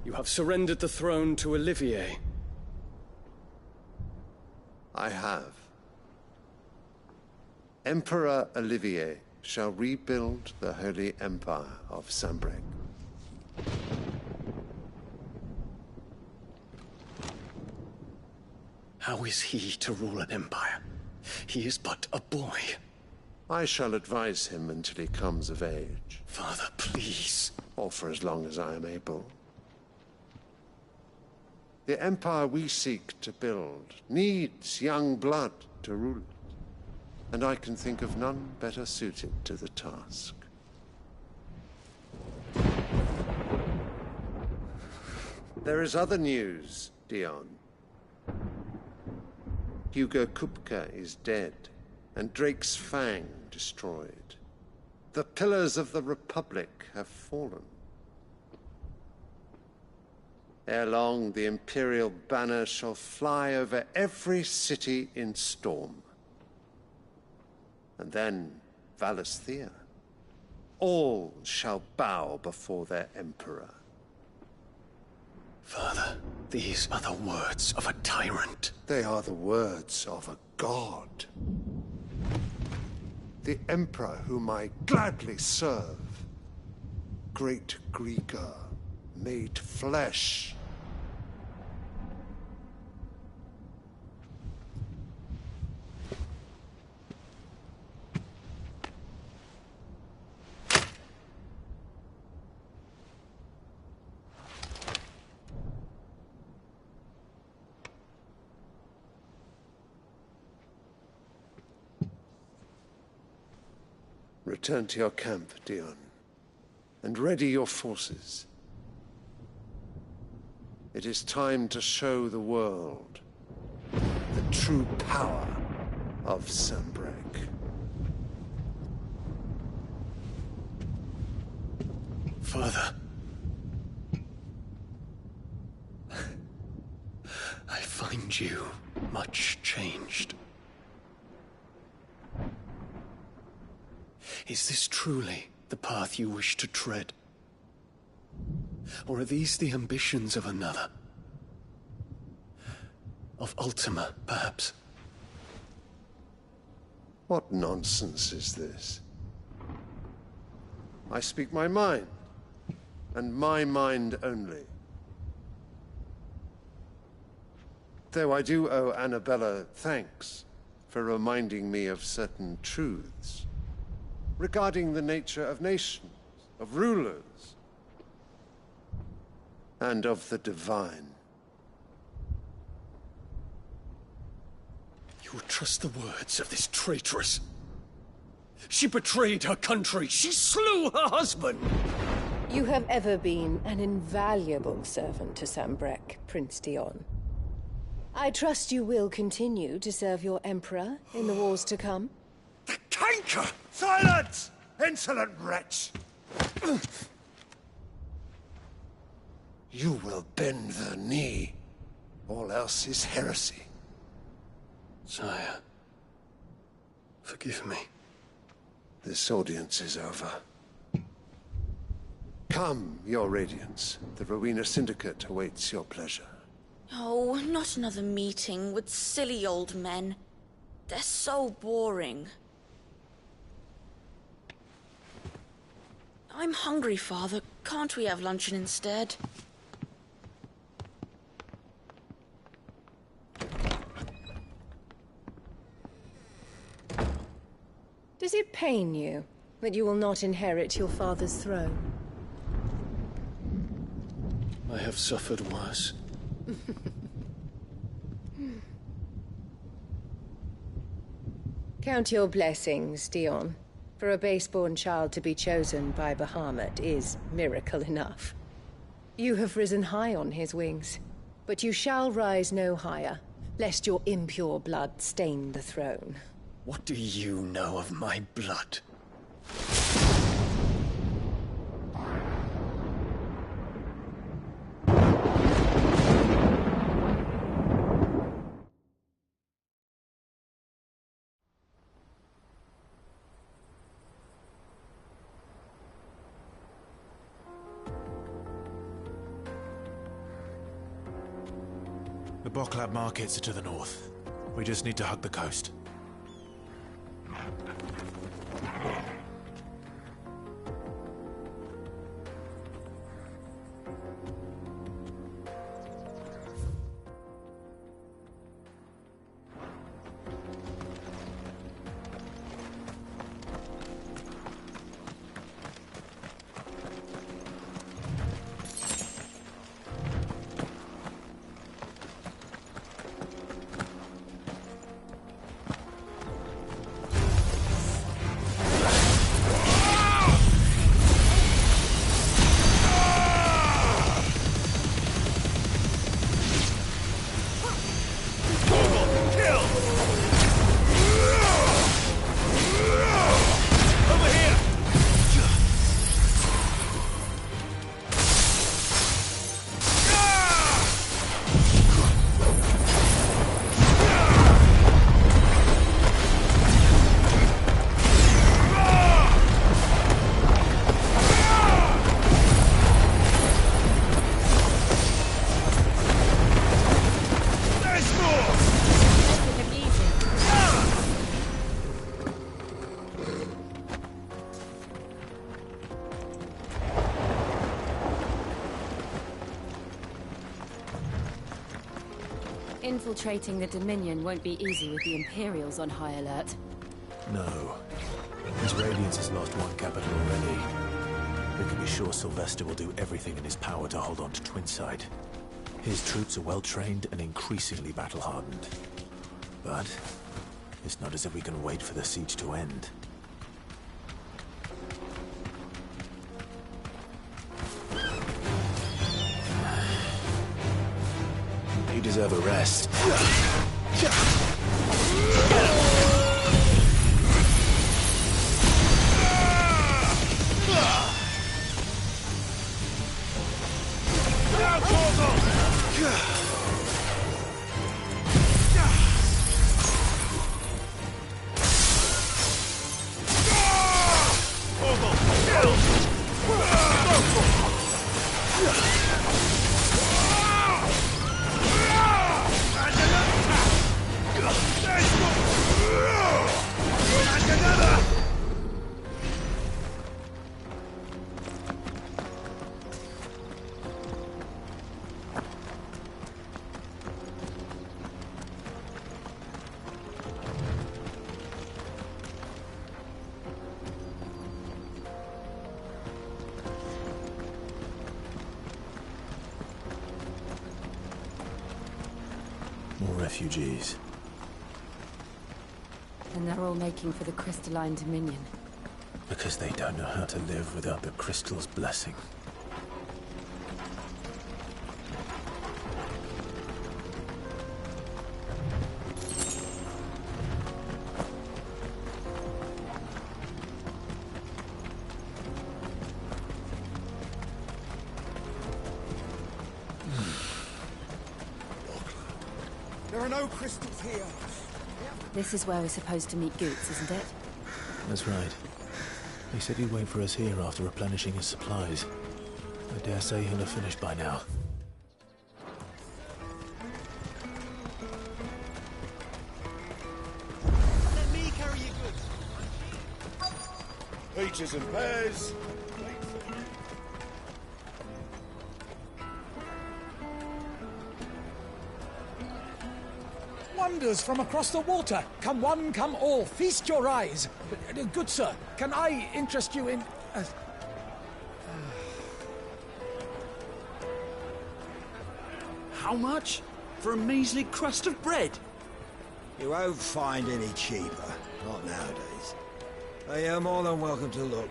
You have surrendered the throne to Olivier. I have. Emperor Olivier shall rebuild the Holy Empire of Sanbreque. How is he to rule an empire? He is but a boy. I shall advise him until he comes of age. Father, please. Or for as long as I am able. The empire we seek to build needs young blood to rule it, and I can think of none better suited to the task. There is other news, Dion. Hugo Kupka is dead, and Drake's Fang destroyed. The pillars of the Republic have fallen. Ere long, the Imperial banner shall fly over every city in Storm. And then, Valisthea. All shall bow before their Emperor. Father, these are the words of a tyrant. They are the words of a god. The Emperor whom I gladly serve. Great Greagor, made flesh. Return to your camp, Dion, and ready your forces. It is time to show the world the true power of Sanbreque. Father. I find you much changed. Is this truly the path you wish to tread? Or are these the ambitions of another? Of Ultima, perhaps? What nonsense is this? I speak my mind, and my mind only. Though I do owe Annabella thanks for reminding me of certain truths regarding the nature of nations, of rulers, and of the divine. You would trust the words of this traitress? She betrayed her country. She slew her husband. You have ever been an invaluable servant to Sanbreque, Prince Dion. I trust you will continue to serve your Emperor in the wars to come. The canker! Silence! Insolent wretch! You will bend the knee. All else is heresy. Sire, forgive me. This audience is over. Come, Your Radiance. The Rowena Syndicate awaits your pleasure. Oh, not another meeting with silly old men. They're so boring. I'm hungry, Father. Can't we have luncheon instead? Does it pain you that you will not inherit your father's throne? I have suffered worse. Count your blessings, Dion. For a base-born child to be chosen by Bahamut is miracle enough. You have risen high on his wings, but you shall rise no higher, lest your impure blood stain the throne. What do you know of my blood? The Boklab markets are to the north. We just need to hug the coast. Infiltrating the Dominion won't be easy with the Imperials on high alert. No. His Radiance has lost one capital already. We can be sure Sylvester will do everything in his power to hold on to Twinside. His troops are well-trained and increasingly battle-hardened. But it's not as if we can wait for the siege to end. You deserve a rest. More refugees. And they're all making for the Crystalline Dominion. Because they don't know how to live without the crystal's blessing. There are no crystals here. This is where we're supposed to meet Goots, isn't it? That's right. He said he'd wait for us here after replenishing his supplies. I dare say he'll have finished by now. Let me carry your goods. Peaches and pears. Wonders from across the water. Come one, come all. Feast your eyes. Good sir, can I interest you in... How much? For a measly crust of bread? You won't find any cheaper. Not nowadays. You're more than welcome to look.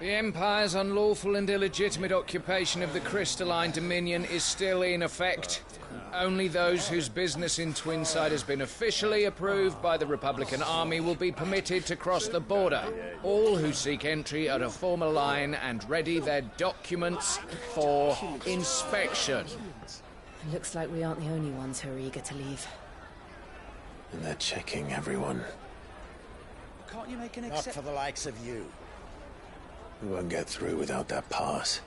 The Empire's unlawful and illegitimate occupation of the Crystalline Dominion is still in effect. Only those whose business in Twinside has been officially approved by the Republican Army will be permitted to cross the border. All who seek entry are to form a line and ready their documents for inspection. Looks like we aren't the only ones who are eager to leave. And they're checking everyone. Can't you make an Not for the likes of you. We won't get through without that pass.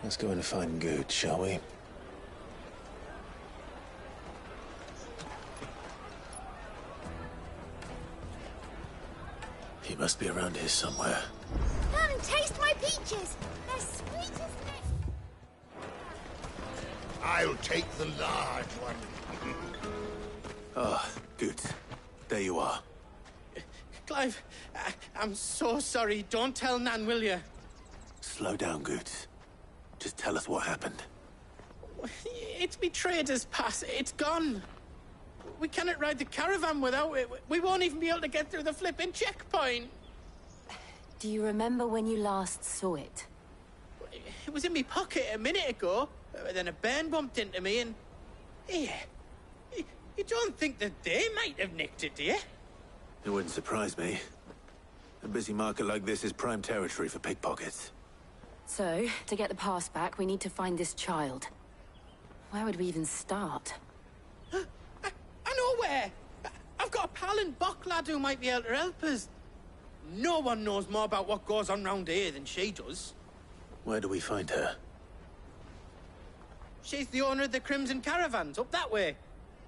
Let's go in and find Goot, shall we? He must be around here somewhere. Come and taste my peaches. They're sweet as milk. I'll take the large one. Ah, Goot. There you are. Clive, I'm so sorry. Don't tell Nan, will you? Slow down, Goot. Just tell us what happened. It's me trader's pass. It's gone. We cannot ride the caravan without it. We won't even be able to get through the flipping checkpoint. Do you remember when you last saw it? It was in my pocket a minute ago. Then a bairn bumped into me and... Here. You don't think that they might have nicked it, do you? It wouldn't surprise me. A busy market like this is prime territory for pickpockets. So, to get the pass back, we need to find this child. Where would we even start? I know where! I've got a pal in Bocklad who might be able to help us. No one knows more about what goes on round here than she does. Where do we find her? She's the owner of the Crimson Caravans, up that way.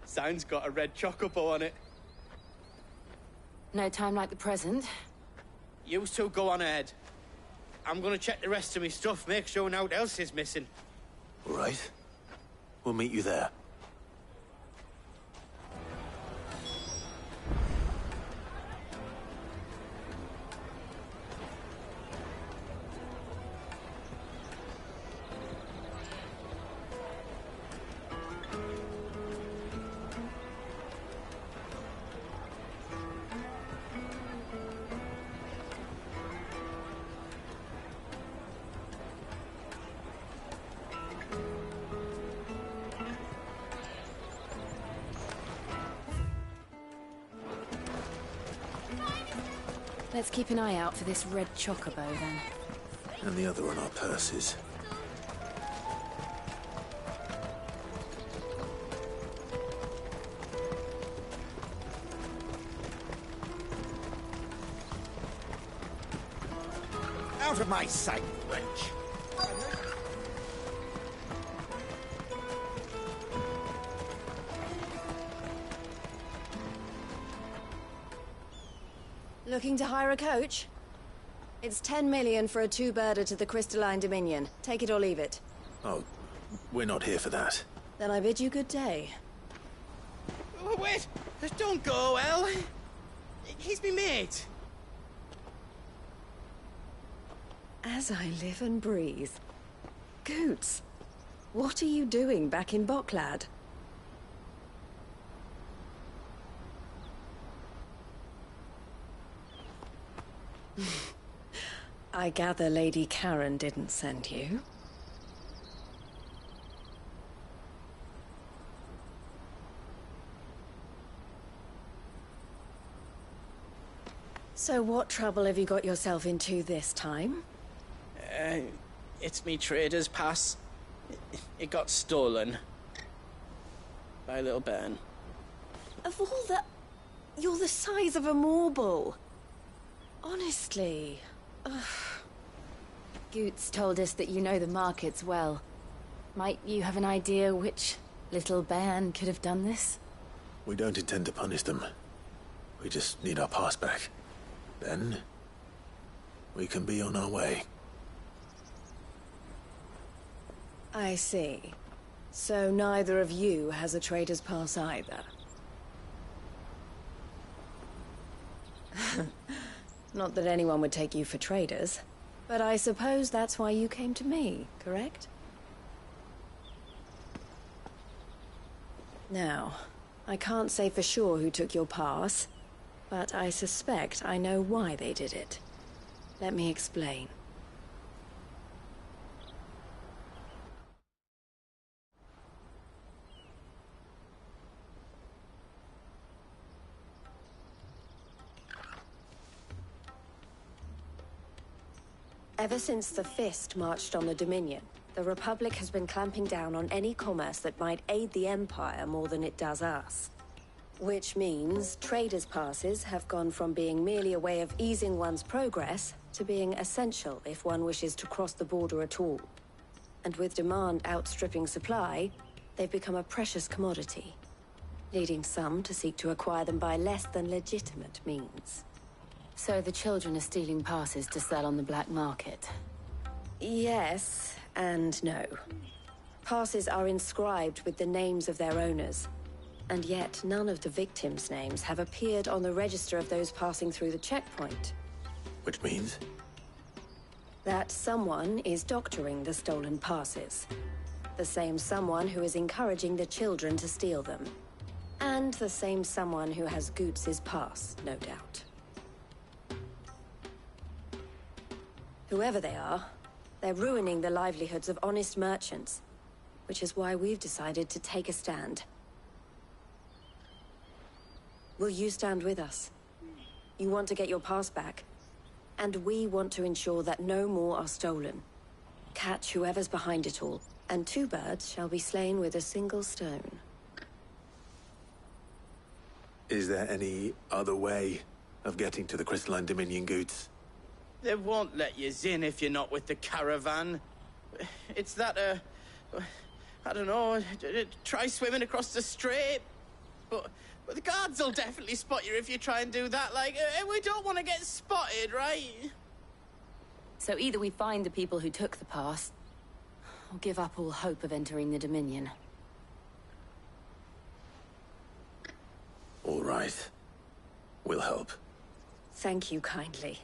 Sign's got a red chocobo on it. No time like the present. You two go on ahead. I'm gonna check the rest of my stuff, make sure naught else is missing. All right. We'll meet you there. Let's keep an eye out for this red chocobo, then. And the other on our purses. Out of my sight, wench. Looking to hire a coach? It's 10 million for a two-birder to the Crystalline Dominion. Take it or leave it. Oh, We're not here for that. Then I bid you good day. Oh, wait! Don't go, El. He's me mate. As I live and breathe. Goots, what are you doing back in Boklad? I gather Lady Karen didn't send you. So what trouble have you got yourself into this time? It's me trader's pass. It got stolen. By a little bairn. Of all the... You're the size of a marble. Honestly. Ugh. Goots told us that you know the markets well. Might you have an idea which little bairn could have done this? We don't intend to punish them. We just need our pass back. Then, we can be on our way. I see. So neither of you has a trader's pass either. Not that anyone would take you for traders, but I suppose that's why you came to me, correct? Now, I can't say for sure who took your pass, but I suspect I know why they did it. Let me explain. Ever since the Fist marched on the Dominion, the Republic has been clamping down on any commerce that might aid the Empire more than it does us. Which means traders' passes have gone from being merely a way of easing one's progress to being essential if one wishes to cross the border at all. And with demand outstripping supply, they've become a precious commodity, leading some to seek to acquire them by less than legitimate means. So the children are stealing passes to sell on the black market? Yes, and no. Passes are inscribed with the names of their owners, and yet none of the victims' names have appeared on the register of those passing through the checkpoint. Which means? That someone is doctoring the stolen passes. The same someone who is encouraging the children to steal them. And the same someone who has Goots' pass, no doubt. Whoever they are, they're ruining the livelihoods of honest merchants, which is why we've decided to take a stand. Will you stand with us? You want to get your pass back, and we want to ensure that no more are stolen. Catch whoever's behind it all, and 2 birds shall be slain with a single stone. Is there any other way of getting to the Crystalline Dominion, Goots? They won't let you in if you're not with the caravan. It's that, I don't know, try swimming across the strait. But the guards will definitely spot you if you try and do that. Like, we don't want to get spotted, right? So either we find the people who took the pass, or give up all hope of entering the Dominion. All right. We'll help. Thank you kindly.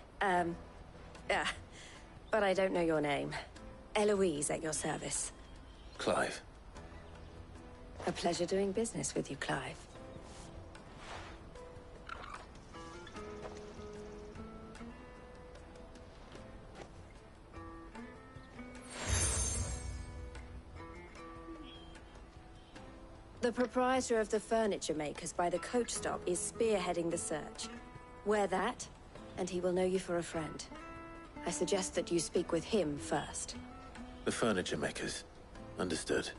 But I don't know your name. Eloise at your service. Clive. A pleasure doing business with you, Clive. The proprietor of the furniture makers by the coach stop is spearheading the search. Wear that, and he will know you for a friend. I suggest that you speak with him first. The furniture makers. Understood.